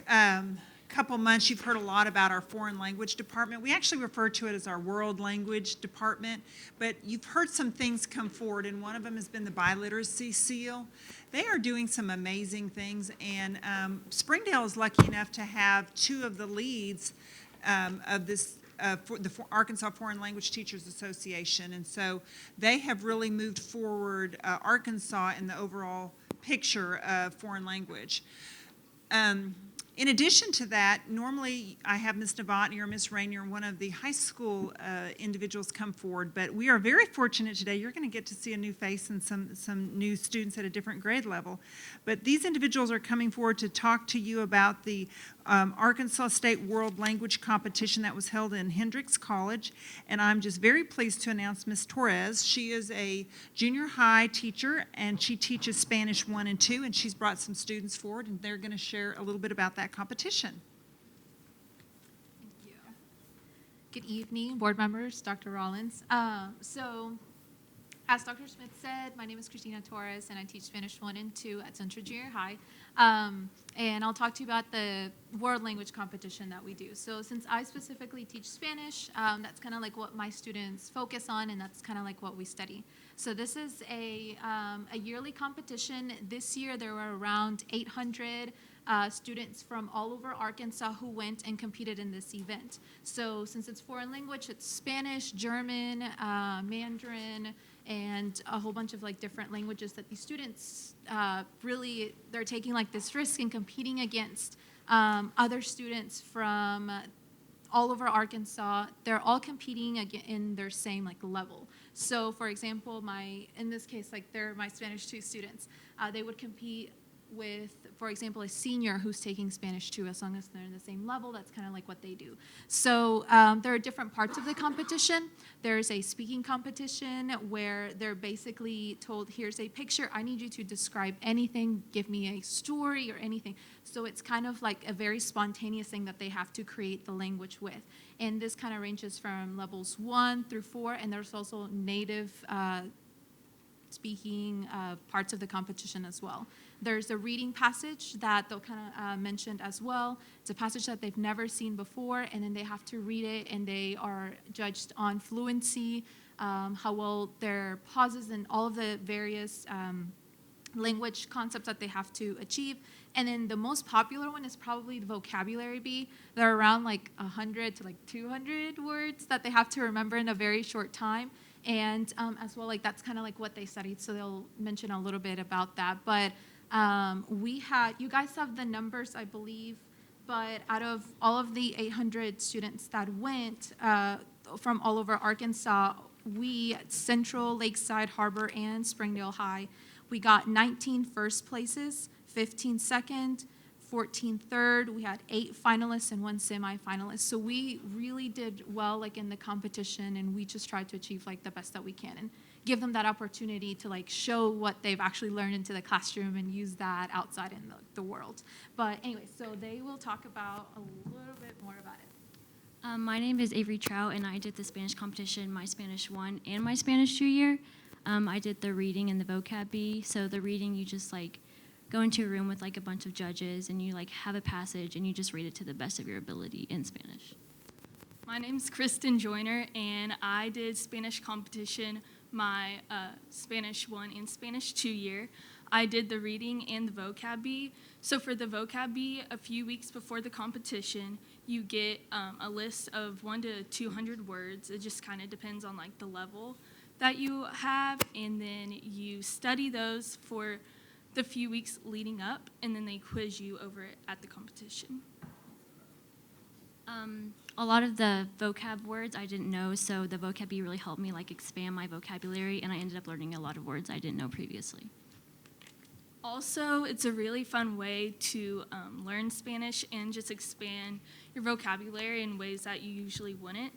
couple months you've heard a lot about our foreign language department. We actually refer to it as our world language department, but you've heard some things come forward, and one of them has been the biliteracy seal. They are doing some amazing things, and Springdale is lucky enough to have two of the leads of this for the Arkansas Foreign Language Teachers Association, and so they have really moved forward Arkansas in the overall picture of foreign language. In addition to that, normally I have Ms. Novotny or Ms. Rainier, one of the high school individuals, come forward, but we are very fortunate today. You're going to get to see a new face and some new students at a different grade level. But these individuals are coming forward to talk to you about the Arkansas State World Language Competition that was held in Hendricks College, and I'm just very pleased to announce Ms. Torres. She is a junior high teacher, and she teaches Spanish 1 and 2, and she's brought some students forward, and they're going to share a little bit about that competition. Thank you. Good evening, board members, Dr. Rollins. So, as Dr. Smith said, my name is Christina Torres, and I teach Spanish 1 and 2 at Central Junior High. And I'll talk to you about the world language competition that we do. So since I specifically teach Spanish, that's kind of like what my students focus on, and that's kind of like what we study. So this is a yearly competition. This year there were around 800 students from all over Arkansas who went and competed in this event. So since it's foreign language, it's Spanish, German, Mandarin, and a whole bunch of like different languages that these students really, they're taking like this risk and competing against other students from all over Arkansas. They're all competing in their same like level. So for example, in this case, like they're my Spanish 2 students. They would compete with, for example, a senior who's taking Spanish 2, as long as they're in the same level. That's kind of like what they do. So there are different parts of the competition. There's a speaking competition where they're basically told, here's a picture, I need you to describe anything, give me a story or anything. So it's kind of like a very spontaneous thing that they have to create the language with. And this kind of ranges from levels 1 through 4, and there's also native speaking parts of the competition as well. There's a reading passage that they'll kind of mention as well. It's a passage that they've never seen before, and then they have to read it, and they are judged on fluency, how well their pauses, and all of the various language concepts that they have to achieve. And then the most popular one is probably the vocabulary bee. There are around like 100 to like 200 words that they have to remember in a very short time. And as well, like that's kind of like what they studied, so they'll mention a little bit about that. But you guys have the numbers, I believe, but out of all of the 800 students that went from all over Arkansas, we at Central, Lakeside, HAR-BER, and Springdale High, We got 19 first places, 15 second, 14 third. We had 8 finalists and 1 semifinalist. So we really did well like in the competition, and we just tried to achieve like the best that we can and give them that opportunity to like show what they've actually learned into the classroom and use that outside in the world. But anyway, so they will talk about a little bit more about it. My name is Avery Trout, and I did the Spanish competition, my Spanish 1 and my Spanish 2 year. I did the reading and the vocab bee. So the reading, you just like go into a room with like a bunch of judges, and you like have a passage, and you just read it to the best of your ability in Spanish. My name's Kristen Joyner, and I did Spanish competition my Spanish 1 and Spanish 2 year. I did the reading and the vocab bee. So for the vocab bee, a few weeks before the competition, you get a list of 1 to 200 words. It just kind of depends on like the level that you have, and then you study those for the few weeks leading up, and then they quiz you over it at the competition. A lot of the vocab words I didn't know, so the vocab bee really helped me like expand my vocabulary, and I ended up learning a lot of words I didn't know previously. Also, it's a really fun way to learn Spanish and just expand your vocabulary in ways that you usually wouldn't.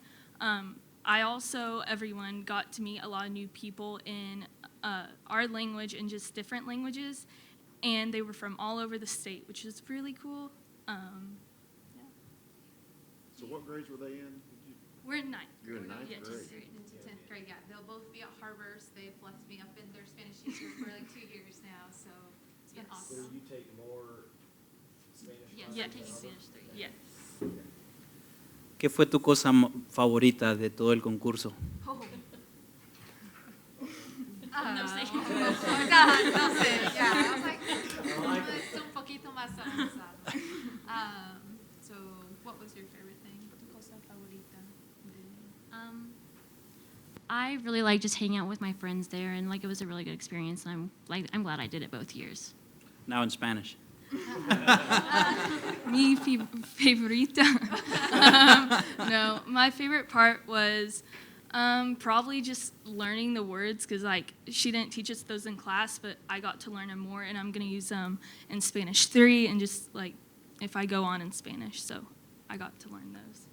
Everyone got to meet a lot of new people in our language and just different languages, and they were from all over the state, which is really cool. So what grades were they in? We're in 9th. You're in grade. 9th Yeah, grade. Into 10th grade, yeah. They'll both be at HAR-BER, so they've left me up in their Spanish teacher for like 2 years now, so it's been awesome. you take more Spanish Yes, Yes. I'm taking Spanish 3. Yes. ¿Qué fue tu cosa favorita de todo el concurso? Oh. No sé. Oh, God, no sé. Yeah, I was like, it's un poquito más avanzado. So, what was your favorite thing? Tu cosa favorita? I really like just hanging out with my friends there, and like it was a really good experience, and I'm glad I did it both years. Now in Spanish. Mi favorita. No, my favorite part was probably just learning the words, because like she didn't teach us those in class, but I got to learn them more, and I'm going to use them in Spanish 3 and just like if I go on in Spanish. So I got to learn those.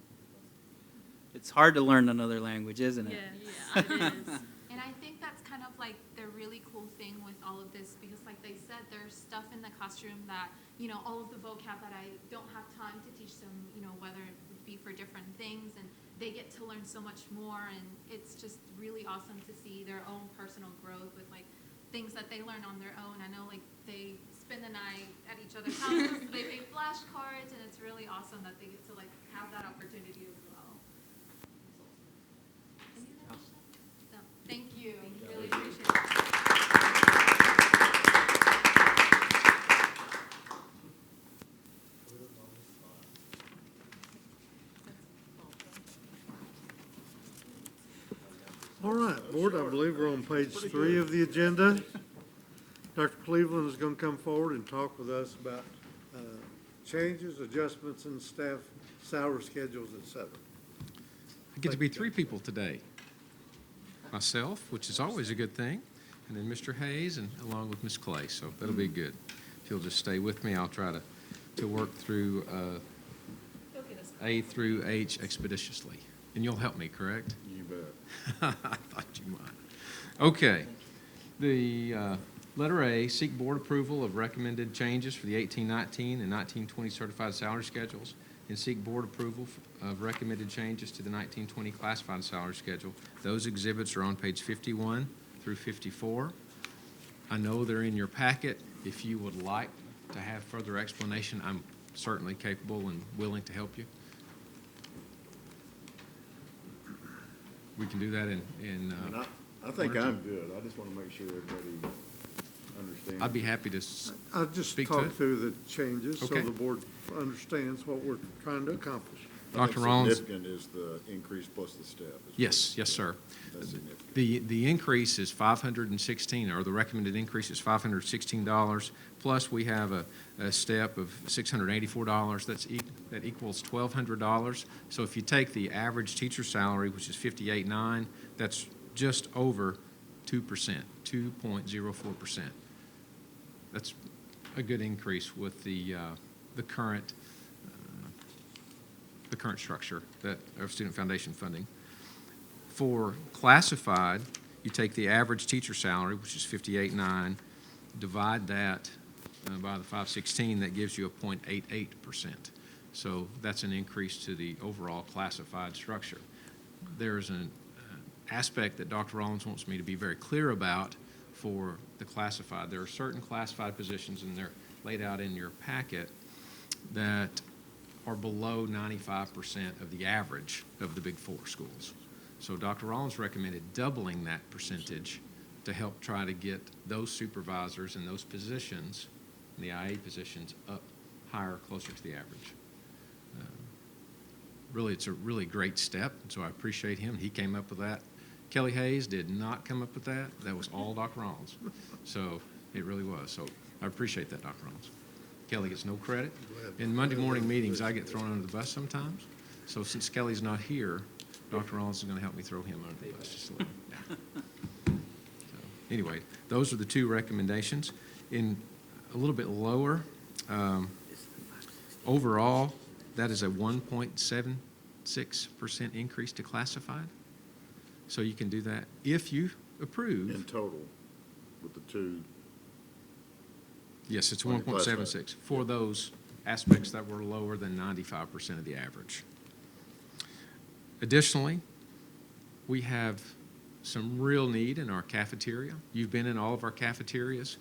It's hard to learn another language, isn't it? Yeah, it is. And I think that's kind of like the really cool thing with all of this, because like they said, there's stuff in the classroom that, you know, all of the vocab that I don't have time to teach them, you know, whether it would be for different things, and they get to learn so much more, and it's just really awesome to see their own personal growth with like things that they learn on their own. I know like they spend the night at each other's houses, they make flashcards, and it's really awesome that they get to like have that opportunity as well. So, thank you. Really appreciate it. All right, Board, I believe we're on page 3 of the agenda. Dr. Cleveland is going to come forward and talk with us about changes, adjustments in staff salary schedules, et cetera. I get to be 3 people today. Myself, which is always a good thing, and then Mr. Hayes, and along with Ms. Clay, so that'll be good. If you'll just stay with me, I'll try to work through A through H expeditiously. And you'll help me, correct? You bet. I thought you might. Okay. The letter A, seek board approval of recommended changes for the 18-19 and 19-20 certified salary schedules, and seek board approval of recommended changes to the 19-20 classified salary schedule. Those exhibits are on page 51 through 54. I know they're in your packet. If you would like to have further explanation, I'm certainly capable and willing to help you. We can do that in I think I'm good. I just want to make sure everybody understands. I'd be happy to I'll just speak to talk it. through the changes so Okay. the board understands what we're trying to accomplish. I think Dr. Rollins? significant is the increase plus the step. Yes, sir. That's significant. The increase is $516, or the recommended increase is $516, plus we have a step of $684. That equals $1,200. So if you take the average teacher salary, which is $58,900, that's just over 2%, 2.04%. that's a good increase with the current structure that of student foundation funding. For classified, you take the average teacher salary, which is $58,900, divide that by the 516, that gives you a 0.88%. So that's an increase to the overall classified structure. There's an aspect that Dr. Rollins wants me to be very clear about for the classified. There are certain classified positions, and they're laid out in your packet, that are below 95% of the average of the Big Four schools. So Dr. Rollins recommended doubling that percentage to help try to get those supervisors and those positions, the IA positions, up higher, closer to the average. Really, it's a really great step, so I appreciate him. He came up with that. Kelly Hayes did not come up with that. That was all Dr. Rollins. So it really was. So I appreciate that, Dr. Rollins. Kelly gets no credit. In Monday morning meetings, I get thrown under the bus sometimes. So since Kelly's not here, Dr. Rollins is going to help me throw him under the bus just a little. Yeah. So, anyway, those are the two recommendations. In a little bit lower, overall, that is a 1.76% increase to classified. So you can do that if you approve. In total, with the two. Yes, it's 1.76 for those aspects that were lower than 95% of the average. Additionally, we have some real need in our cafeteria. You've been in all of our cafeterias.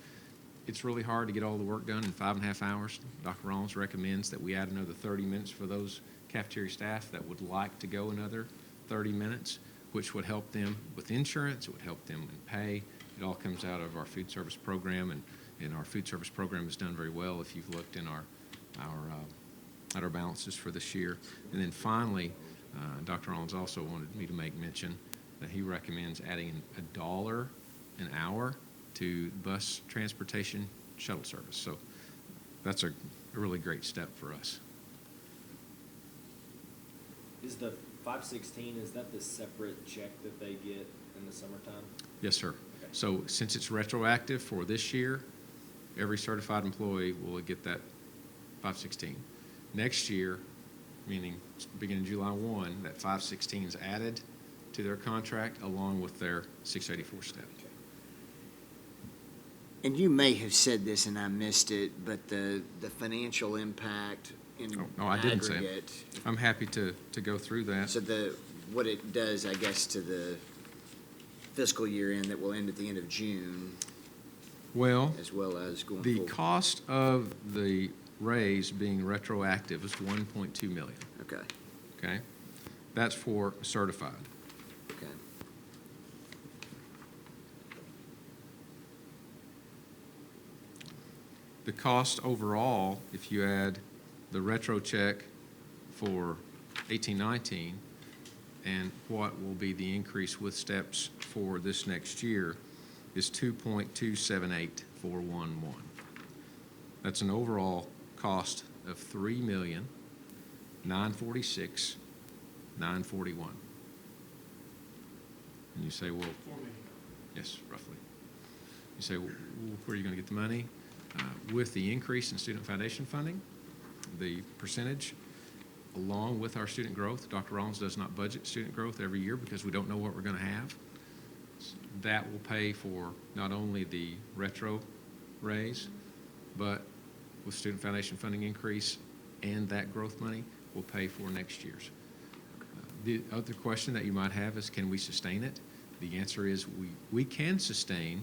It's really hard to get all the work done in 5.5 hours. Dr. Rollins recommends that we add another 30 minutes for those cafeteria staff that would like to go another 30 minutes, which would help them with insurance, it would help them in pay. It all comes out of our food service program, and our food service program has done very well if you've looked in at our balances for this year. And then finally, Dr. Rollins also wanted me to make mention that he recommends adding $1 an hour to bus transportation shuttle service. So that's a really great step for us. Is the 516, is that the separate check that they get in the summertime? Yes, sir. Okay. So since it's retroactive for this year, every certified employee will get that 516. Next year, meaning beginning July 1, that 516 is added to their contract along with their 684 step. Okay. And you may have said this and I missed it, but the financial impact in No, I didn't say it. aggregate. I'm happy to go through that. So what it does, I guess, to the fiscal year end that will end at the end of June, Well, as well as going the forward. cost of the raise being retroactive is $1.2 million. Okay, Okay? That's for certified. okay. The cost overall, if you add the retro check for 18-19 and what will be the increase with steps for this next year, is 2.278411. That's an overall cost of $3,946,941. And you say, well, yes, roughly. You say, well, where are you going to get the money? With the increase in student foundation funding, the percentage, along with our student growth, Dr. Rollins does not budget student growth every year because we don't know what we're going to have. That will pay for not only the retro raise, but with student foundation funding increase and that growth money will pay for next year's. The other question that you might have is, can we sustain it? The answer is we can sustain,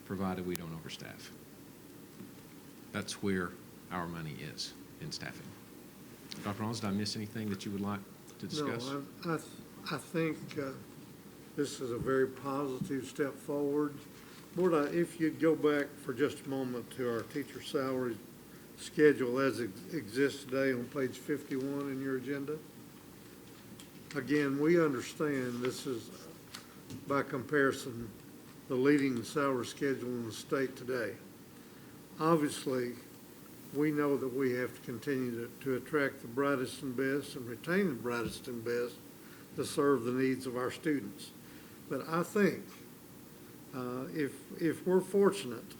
provided we don't overstaff. That's where our money is in staffing. Dr. Rollins, did I miss anything that you would like to discuss? No, I think this is a very positive step forward. Board, if you'd go back for just a moment to our teacher salary schedule as it exists today on page 51 in your agenda. Again, we understand this is, by comparison, the leading salary schedule in the state today. Obviously, we know that we have to continue to attract the brightest and best and retain the brightest and best to serve the needs of our students. But I think if we're fortunate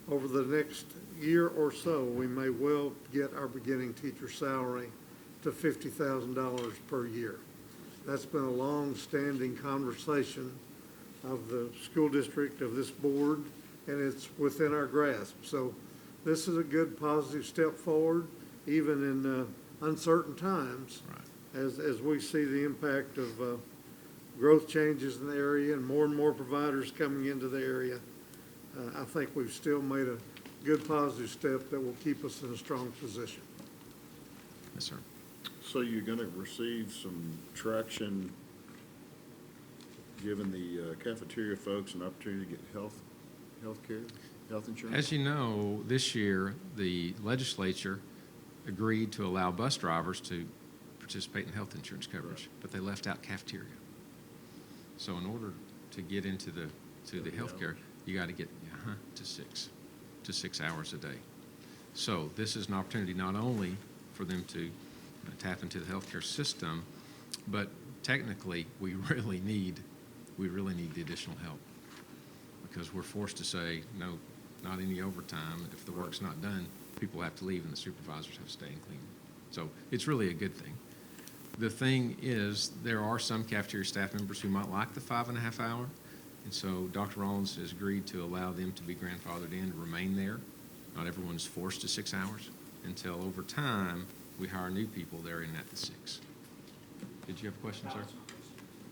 Over the next year or so, we may well get our beginning teacher salary to $50,000 per year. That's been a long-standing conversation of the school district, of this board, and it's within our grasp. So this is a good positive step forward, even in uncertain times, as we see the impact of growth changes in the area and more providers coming into the area. I think we've still made a good positive step that will keep us in a strong position. Yes, sir. So you're gonna receive some traction, giving the cafeteria folks an opportunity to get health insurance? As you know, this year, the legislature agreed to allow bus drivers to participate in health insurance coverage, but they left out cafeteria. So in order to get into the healthcare, you got to get to 6 hours a day. So this is an opportunity not only for them to tap into the healthcare system, but technically we really need the additional help, because we're forced to say no, not any overtime. If the work's not done, people have to leave and the supervisors have to stay and clean. So it's really a good thing. The thing is, there are some cafeteria staff members who might like the 5.5 hour, and so Dr. Rollins has agreed to allow them to be grandfathered in to remain there. Not everyone's forced to 6 hours until over time we hire new people there in at the 6. Did you have a question, sir?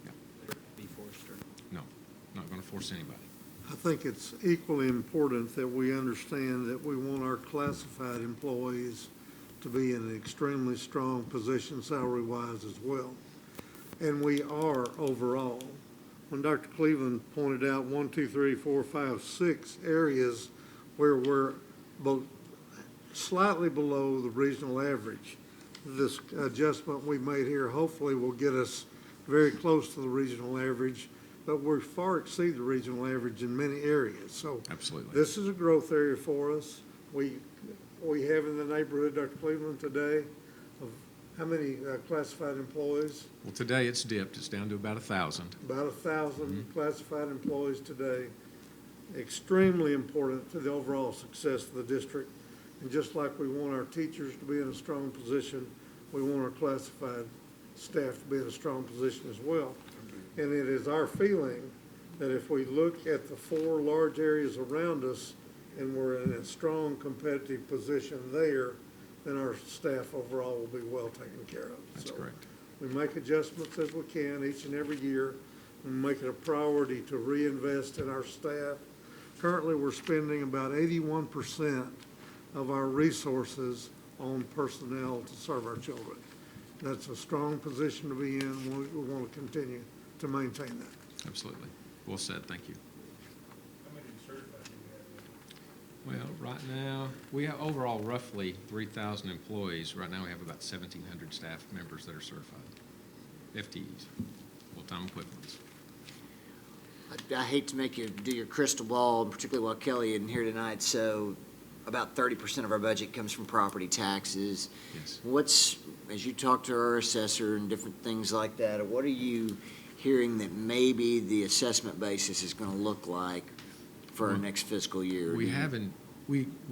Yeah. Be forced or? No, not going to force anybody. I think it's equally important that we understand that we want our classified employees to be in an extremely strong position salary-wise as well. And we are overall. When Dr. Cleveland pointed out 1, 2, 3, 4, 5, 6 areas where we're both slightly below the regional average, this adjustment we made here hopefully will get us very close to the regional average, but we far exceed the regional average in many areas. So absolutely, this is a growth area for us. We have in the neighborhood, Dr. Cleveland, today, of how many classified employees? Well, today it's dipped. It's down to about 1,000. About 1,000 classified employees today. Extremely important to the overall success of the district. And just like we want our teachers to be in a strong position, we want our classified staff to be in a strong position as well. And it is our feeling that if we look at the 4 large areas around us and we're in a strong competitive position there, then our staff overall will be well taken care of. That's correct. We make adjustments as we can each and every year. We make it a priority to reinvest in our staff. Currently, we're spending about 81% of our resources on personnel to serve our children. That's a strong position to be in. We want to continue to maintain that. Absolutely. Well said. Thank you. How many certified do we have? Well, right now, we have overall roughly 3,000 employees. Right now, we have about 1,700 staff members that are certified, FTEs, full-time equivalents. I hate to make you do your crystal ball, particularly while Kelly isn't here tonight, so about 30% of our budget comes from property taxes. Yes. As you talk to our assessor and different things like that, what are you hearing that maybe the assessment basis is going to look like for our next fiscal year? We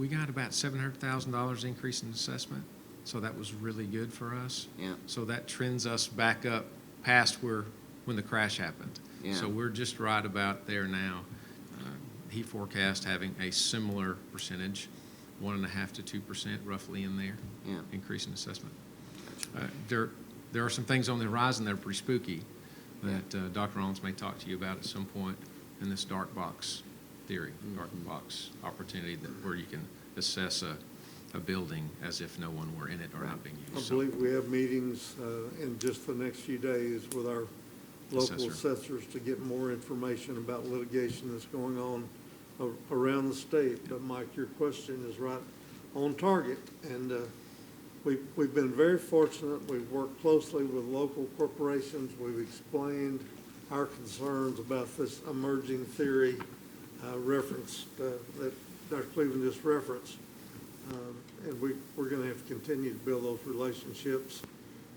got about $700,000 increase in assessment, so that was really good for us. Yeah. So that trends us back up past when the crash happened. Yeah. So we're just right about there now. He forecast having a similar percentage, 1.5% to 2% roughly in there. Yeah. Increase in assessment. There are some things on the horizon that are pretty spooky that Dr. Rollins may talk to you about at some point in this dark box theory, dark box opportunity where you can assess a building as if no one were in it or not being used. I believe we have meetings in just the next few days with our local assessors to get more information about litigation that's going on around the state. But Mike, your question is right on target, and we've been very fortunate. We've worked closely with local corporations. We've explained our concerns about this emerging theory reference that Dr. Cleveland just referenced. And we're going to have to continue to build those relationships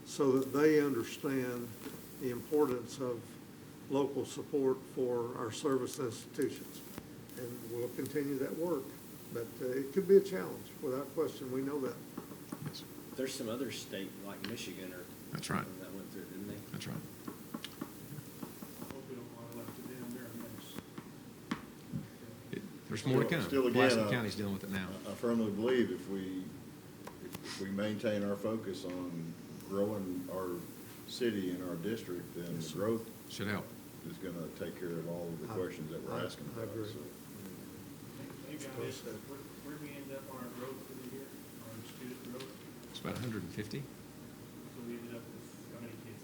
so that they understand the importance of local support for our service institutions. and we'll continue that work. But it could be a challenge, without question, we know that. There's some other state, like Michigan or. That's right. That went through, didn't they? That's right. Hope we don't want to left to them, they're a mess. There's more to come. Still, again, Pulaski County's dealing with it now. I firmly believe if we maintain our focus on growing our city and our district, then the growth should help. Is going to take care of all of the questions that we're asking I about. agree. So, Maybe I missed it. Where we end up on our growth for the year, our student growth? It's about 150. So we ended up with how many kids?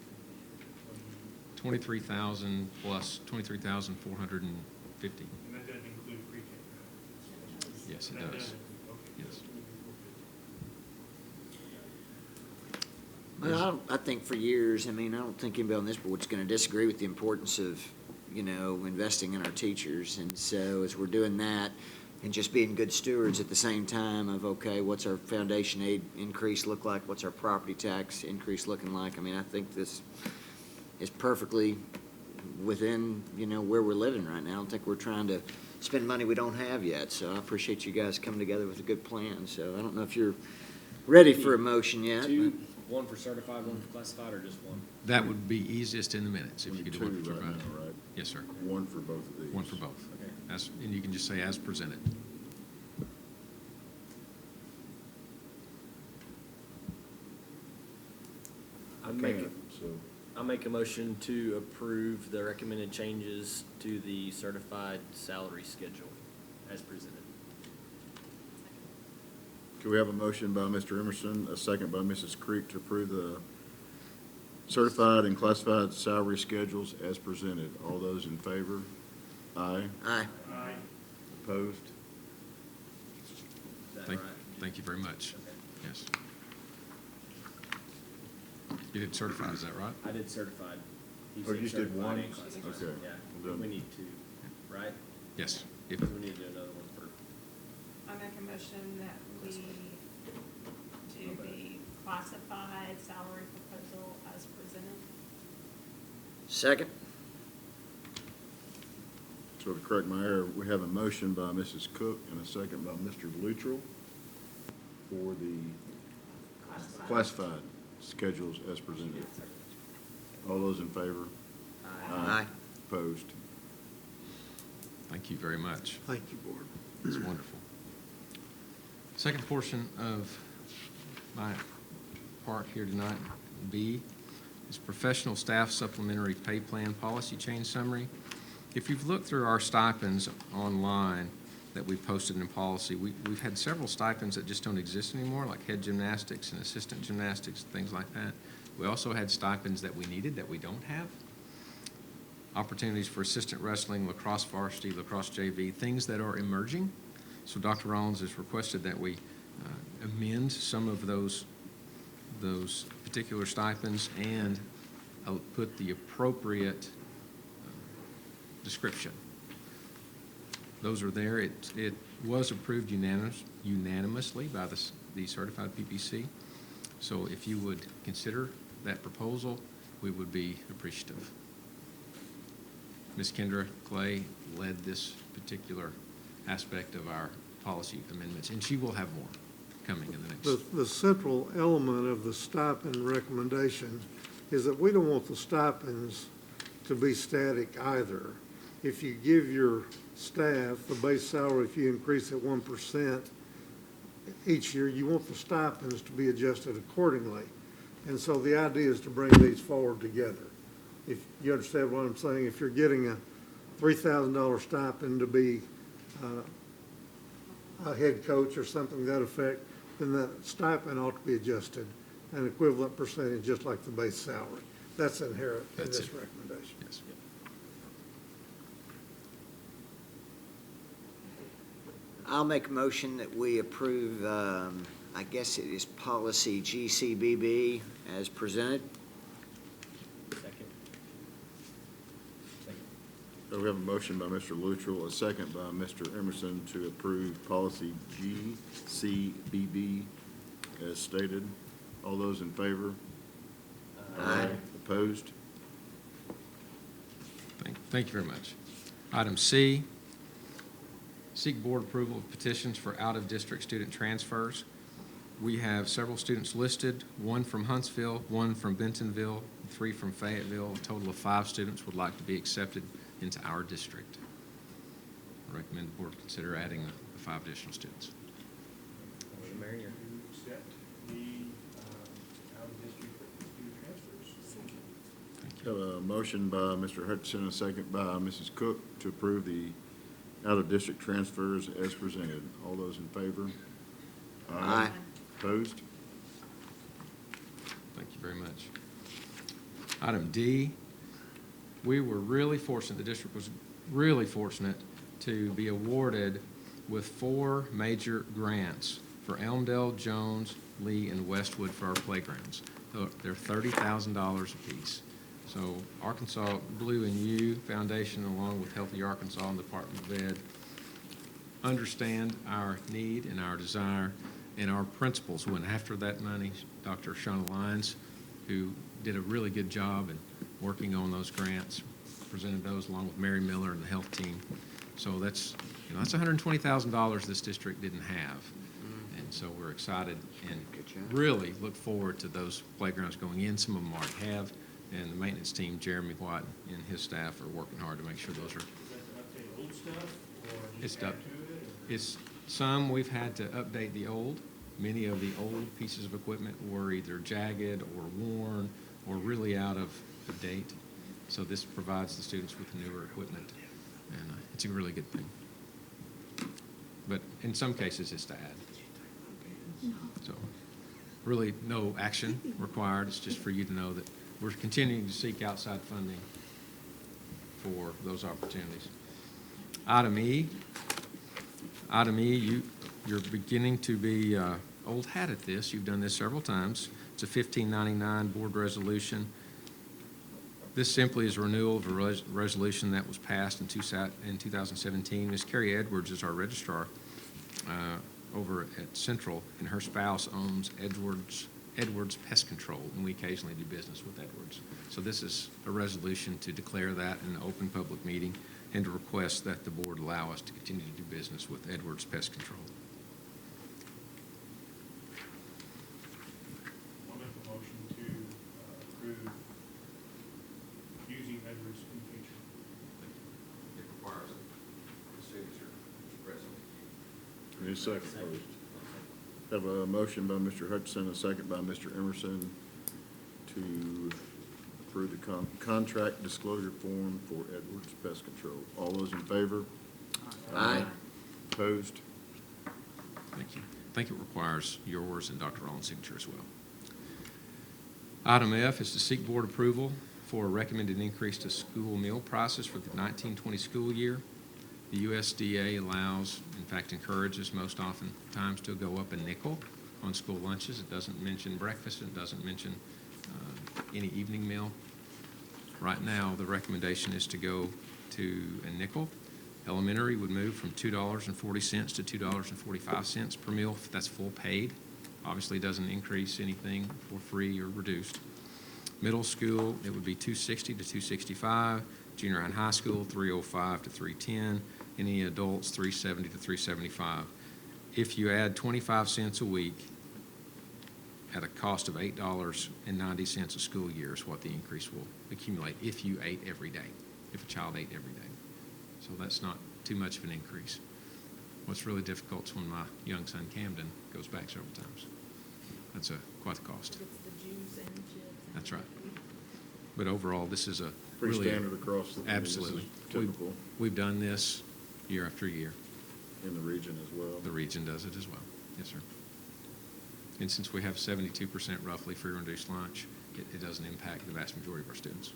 23,000 plus 23,450. And that doesn't include pre-K, right? Yes, it That does. doesn't, okay. Yes. Well, I think for years, I mean, I don't think anybody on this board's going to disagree with the importance of, investing in our teachers. And so as we're doing that and just being good stewards at the same time of, okay, what's our foundation aid increase look like? What's our property tax increase looking like? I mean, I think this is perfectly within, where we're living right now. I don't think we're trying to spend money we don't have yet. So I appreciate you guys coming together with a good plan. So I don't know if you're ready for a motion yet. Two, one for certified, one for classified, or just one? That would be easiest in the minutes if you could do one for right certified. now, right? Yes, sir. One for both of these. One for both. Okay. And you can just say as presented. I make a motion to approve the recommended changes to the certified salary schedule as presented. Can we have a motion by Mr. Emerson, a second by Mrs. Creek to approve the certified and classified salary schedules as presented? All those in favor? Aye. Aye. Aye. Opposed? Is that Thank, right? thank you very much. Okay. Yes. You did certified, is that right? I did certified. He Oh, said you just did certified one? and classified. Okay. Yeah, Well done. we need two, right? Yes. We need to do another one for, I make a motion that we do the classified salary proposal as presented. Second? So to correct my error, we have a motion by Mrs. Cook and a second by Mr. Luttrell for the classified schedules as presented. All those in favor? Aye. Opposed? Thank you very much. Thank you, Board. It's wonderful. Second portion of my part here tonight, B, is professional staff supplementary pay plan policy change summary. If you've looked through our stipends online that we posted in policy, we've had several stipends that just don't exist anymore, like head gymnastics and assistant gymnastics, things like that. We also had stipends that we needed that we don't have. Opportunities for assistant wrestling, lacrosse varsity, lacrosse JV, things that are emerging. So Dr. Rollins has requested that we amend some of those particular stipends and put the appropriate description. Those are there. It was approved unanimously by the certified PPC. So if you would consider that proposal, we would be appreciative. Ms. Kendra Clay led this particular aspect of our policy amendments, and she will have more coming in the next. The central element of the stipend recommendation is that we don't want the stipends to be static either. If you give your staff the base salary, if you increase it 1% each year, you want the stipends to be adjusted accordingly. And so the idea is to bring these forward together. If you understand what I'm saying, if you're getting a $3,000 stipend to be a head coach or something to that effect, then that stipend ought to be adjusted an equivalent percentage, just like the base salary. That's inherent in That's this it. recommendation. Yes. I'll make a motion that we approve, I guess it is policy GCBB as presented. second. So we have a motion by Mr. Luttrell, a second by Mr. Emerson to approve policy GCBB as stated. All those in favor? Aye. Opposed? Thank you very much. Item C, Seek board approval of petitions for out-of-district student transfers. We have several students listed, one from Huntsville, one from Bentonville, 3 from Fayetteville. A total of 5 students would like to be accepted into our district. I recommend the board consider adding the 5 additional students. Motion, Mary, or- To accept the out-of-district student transfers. Have a motion by Mr. Hutchinson, a second by Mrs. Cook to approve the out-of-district transfers as presented. All those in favor? Aye. Opposed? Thank you very much. Item D, we were really fortunate, the district was really fortunate to be awarded with 4 major grants for Elmdale, Jones, Lee, and Westwood for our playgrounds. They're $30,000 apiece. So Arkansas Blue and You Foundation, along with Healthy Arkansas and the Department of Ed, understand our need and our desire, and our principals went after that money. Dr. Shauna Lyons, who did a really good job in working on those grants, presented those along with Mary Miller and the health team. So that's $120,000 this district didn't have. And so we're excited and really look forward to those playgrounds going in. Some of them already have. And the maintenance team, Jeremy White and his staff, are working hard to make sure those are. Is that to update old stuff, or It's just add up. to it? It's some we've had to update the old. Many of the old pieces of equipment were either jagged or worn or really out of date. So this provides the students with newer equipment, and it's a really good thing. But in some cases, it's to add. So really no action required. It's just for you to know that we're continuing to seek outside funding for those opportunities. Item E, you're beginning to be old hat at this. You've done this several times. It's a 1599 board resolution. This simply is a renewal of a resolution that was passed in 2017. Ms. Carrie Edwards is our registrar over at Central, and her spouse owns Edwards Pest Control, and we occasionally do business with Edwards. So this is a resolution to declare that an open public meeting and to request that the board allow us to continue to do business with Edwards Pest Control. I'll make a motion to approve using Edwards in the future. It requires a signature, Mr. President. Need a second, please. Have a motion by Mr. Hutchinson, a second by Mr. Emerson to approve the contract disclosure form for Edwards Pest Control. All those in favor? Aye. Opposed? Thank you. I think it requires yours and Dr. Rollins' signature as well. Item F is to seek board approval for a recommended increase to school meal prices for the 1920 school year. The USDA allows, in fact encourages most often times to go up a nickel on school lunches. It doesn't mention breakfast. It doesn't mention any evening meal. Right now, the recommendation is to go to a nickel. Elementary would move from $2.40 to $2.45 per meal. That's full paid. Obviously, doesn't increase anything for free or reduced. Middle school, it would be $2.60 to $2.65. Junior high and high school, $3.05 to $3.10. Any adults, $3.70 to $3.75. If you add 25 cents a week at a cost of $8.90 a school year is what the increase will accumulate if you ate every day, if a child ate every day. So that's not too much of an increase. What's really difficult is when my young son Camden goes back several times. That's quite the cost. That's right. But overall, this is a Pretty really standard across the. Absolutely. Typical We've done this year after year. in the region as well. The region does it as well. Yes, sir. And since we have 72% roughly free or reduced lunch, it doesn't impact the vast majority of our students.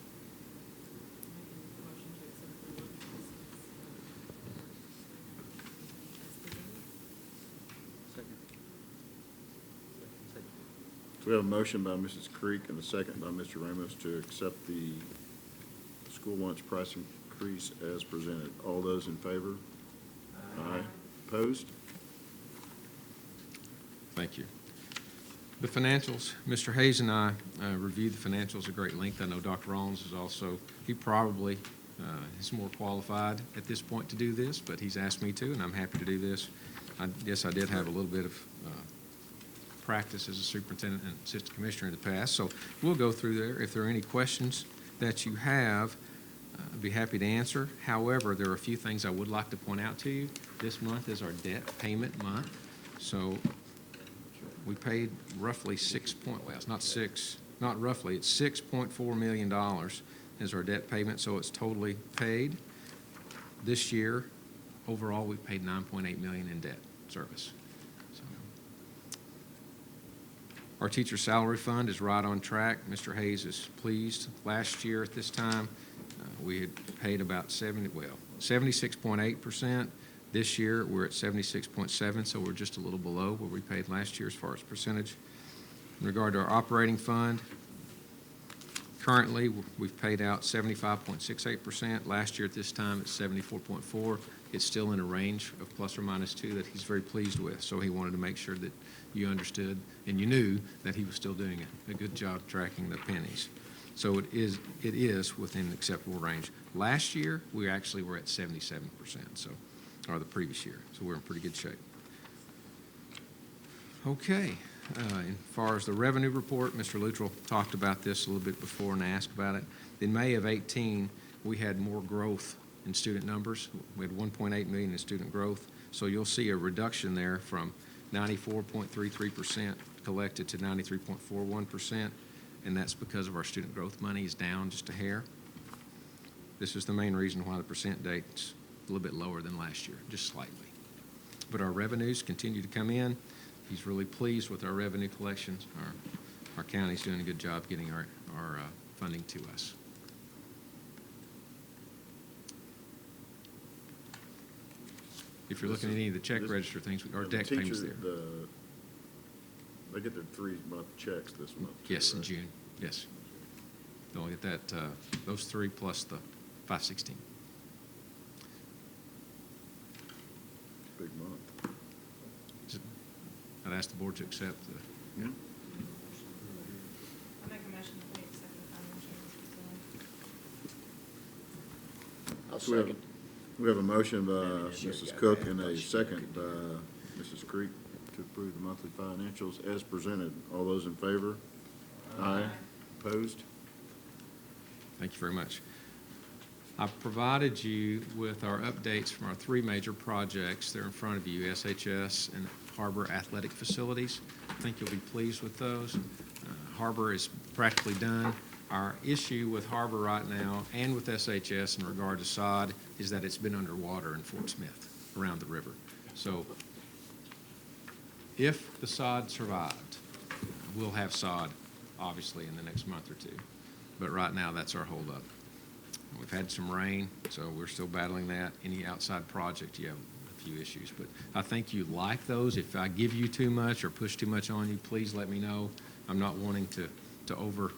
So we have a motion by Mrs. Creek and a second by Mr. Ramos to accept the school lunch price increase as presented. All those in favor? Aye. Opposed? Thank you. The financials, Mr. Hayes and I reviewed the financials at great length. I know Dr. Rollins is also, he probably is more qualified at this point to do this, but he's asked me to, and I'm happy to do this. Yes, I did have a little bit of practice as a superintendent and assistant commissioner in the past, so we'll go through there. If there are any questions that you have, I'd be happy to answer. However, there are a few things I would like to point out to you. This month is our debt payment month, so we paid roughly it's $6.4 million is our debt payment, so it's totally paid. This year, overall, we paid $9.8 million in debt service. So, our teacher salary fund is right on track. Mr. Hayes is pleased. Last year at this time, we had paid about 76.8%. This year, we're at 76.7%, so we're just a little below where we paid last year as far as percentage. In regard to our operating fund, currently, we've paid out 75.68%. Last year at this time, it's 74.4%. It's still in a range of plus or minus 2 that he's very pleased with, so he wanted to make sure that you understood and you knew that he was still doing a good job tracking the pennies. So it is within an acceptable range. Last year, we actually were at 77%, or the previous year, so we're in pretty good shape. Okay, as far as the revenue report, Mr. Luttrell talked about this a little bit before and asked about it. In May of 18, we had more growth in student numbers. We had 1.8 million in student growth, so you'll see a reduction there from 94.33% collected to 93.41%. And that's because of our student growth money is down just a hair. This is the main reason why the percent date's a little bit lower than last year, just slightly. But our revenues continue to come in. He's really pleased with our revenue collections. Our county's doing a good job getting our funding to us. If you're looking at any of the check register things, our deck payments there. They get their 3-month checks this month. Yes, right? in June, yes. They'll get that, those 3 plus the 516. Big month. I'd ask the board to accept the. I'll make a motion that we accept the financials. I'll So we have- second. We have a motion by Sure, Mrs. got Cook that. and a Motion second by by Mrs. Creek to approve the monthly financials as presented. All those in favor? Aye. Opposed? Thank you very much. I've provided you with our updates from our 3 major projects. They're in front of you, SHS and HAR-BER athletic facilities. I think you'll be pleased with those. HAR-BER is practically done. Our issue with HAR-BER right now and with SHS in regard to sod is that it's been underwater in Fort Smith around the river. So if the sod survived, we'll have sod obviously in the next month or 2. But right now, that's our holdup. We've had some rain, so we're still battling that. Any outside project, you have a few issues. But I think you like those. If I give you too much or push too much on you, please let me know. I'm not wanting to overdo.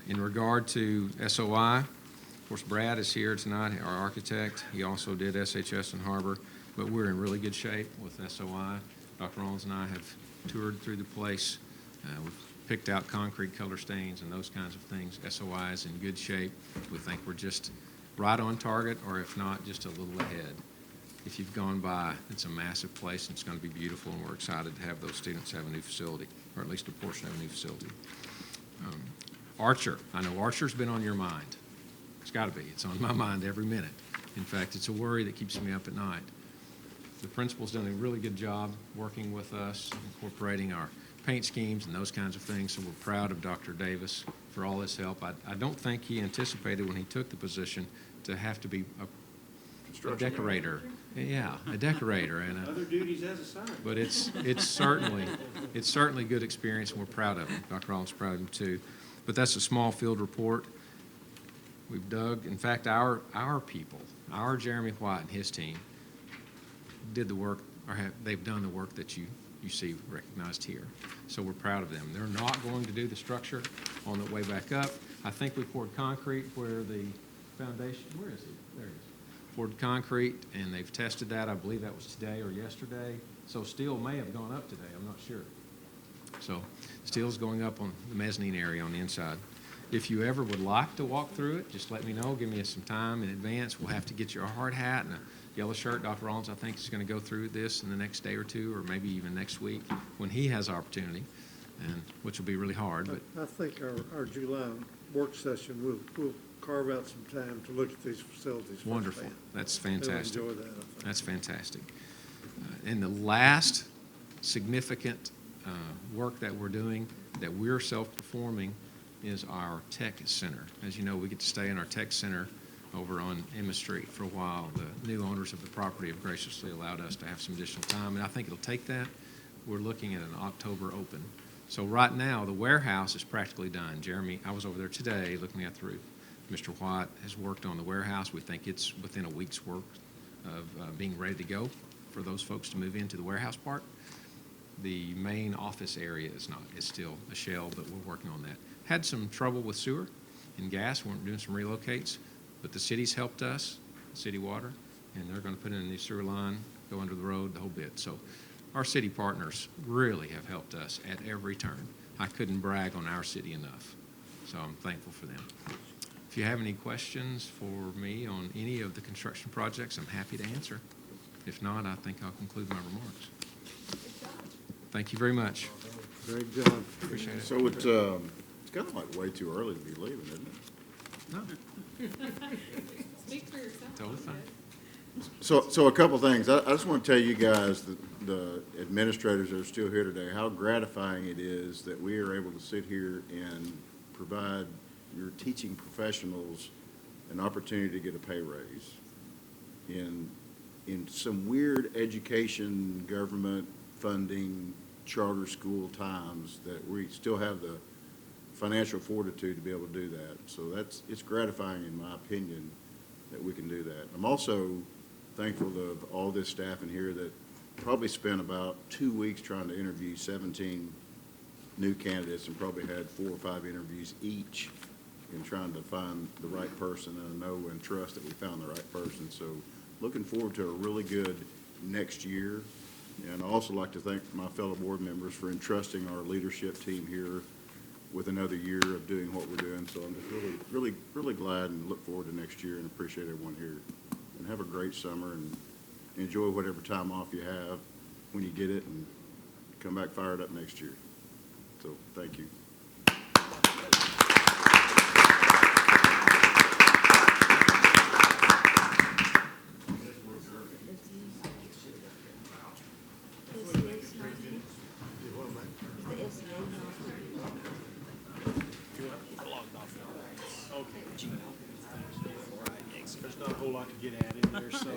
In regard to SOI, of course, Brad is here tonight, our architect. He also did SHS and HAR-BER, but we're in really good shape with SOI. Dr. Rollins and I have toured through the place. We've picked out concrete color stains and those kinds of things. SOI is in good shape. We think we're just right on target, or if not, just a little ahead. If you've gone by, it's a massive place, and it's going to be beautiful, and we're excited to have those students have a new facility, or at least a portion of a new facility. Archer, I know Archer's been on your mind. It's got to be. It's on my mind every minute. In fact, it's a worry that keeps me up at night. The principal's done a really good job working with us, incorporating our paint schemes and those kinds of things, so we're proud of Dr. Davis for all his help. I don't think he anticipated when he took the position to have to be a decorator. Yeah, a decorator. And Other duties as assigned. but it's certainly good experience, and we're proud of him. Dr. Rollins is proud of him too. But that's a small field report. We've dug, in fact, our people, our Jeremy White and his team did the work, or they've done the work that you see recognized here. So we're proud of them. They're not going to do the structure on the way back up. I think we poured concrete where the foundation, where is it? There it is. Poured concrete, and they've tested that. I believe that was today or yesterday. So steel may have gone up today. I'm not sure. So steel's going up on the mezzanine area on the inside. If you ever would like to walk through it, just let me know. Give me some time in advance. We'll have to get you a hard hat and a yellow shirt. Dr. Rollins, I think, is going to go through this in the next day or two, or maybe even next week when he has opportunity, and which will be really hard. But I think our July work session, we'll carve out some time to look at these facilities. wonderful. firsthand. That's They'll fantastic. enjoy that, I think. That's fantastic. And the last significant work that we're doing, that we're self-performing, is our tech center. As you know, we get to stay in our tech center over on Emma Street for a while. The new owners of the property have graciously allowed us to have some additional time, and I think it'll take that. We're looking at an October open. So right now, the warehouse is practically done. Jeremy, I was over there today looking at the roof. Mr. White has worked on the warehouse. We think it's within a week's work of being ready to go for those folks to move into the warehouse part. The main office area is not. It's still a shell, but we're working on that. Had some trouble with sewer and gas. We're doing some relocates, but the city's helped us, City Water, and they're going to put in a new sewer line, go under the road, the whole bit. So our city partners really have helped us at every turn. I couldn't brag on our city enough, so I'm thankful for them. If you have any questions for me on any of the construction projects, I'm happy to answer. If not, I think I'll conclude my remarks. Thank you very much. Great job. Appreciate it. So it's kind of like way too early to be leaving, isn't it? No. Speak for yourself. Totally fine. So a couple things. I just want to tell you guys, the administrators that are still here today, how gratifying it is that we are able to sit here and provide your teaching professionals an opportunity to get a pay raise in some weird education, government funding, charter school times, that we still have the financial fortitude to be able to do that. So it's gratifying, in my opinion, that we can do that. I'm also thankful of all this staff in here that probably spent about 2 weeks trying to interview 17 new candidates and probably had 4 or 5 interviews each in trying to find the right person, and I know and trust that we found the right person. So looking forward to a really good next year. And I also like to thank my fellow board members for entrusting our leadership team here with another year of doing what we're doing. So I'm just really glad and look forward to next year, and appreciate everyone here. And have a great summer and enjoy whatever time off you have when you get it, and come back fired up next year. So thank you. There's not a whole lot to get at in here, so.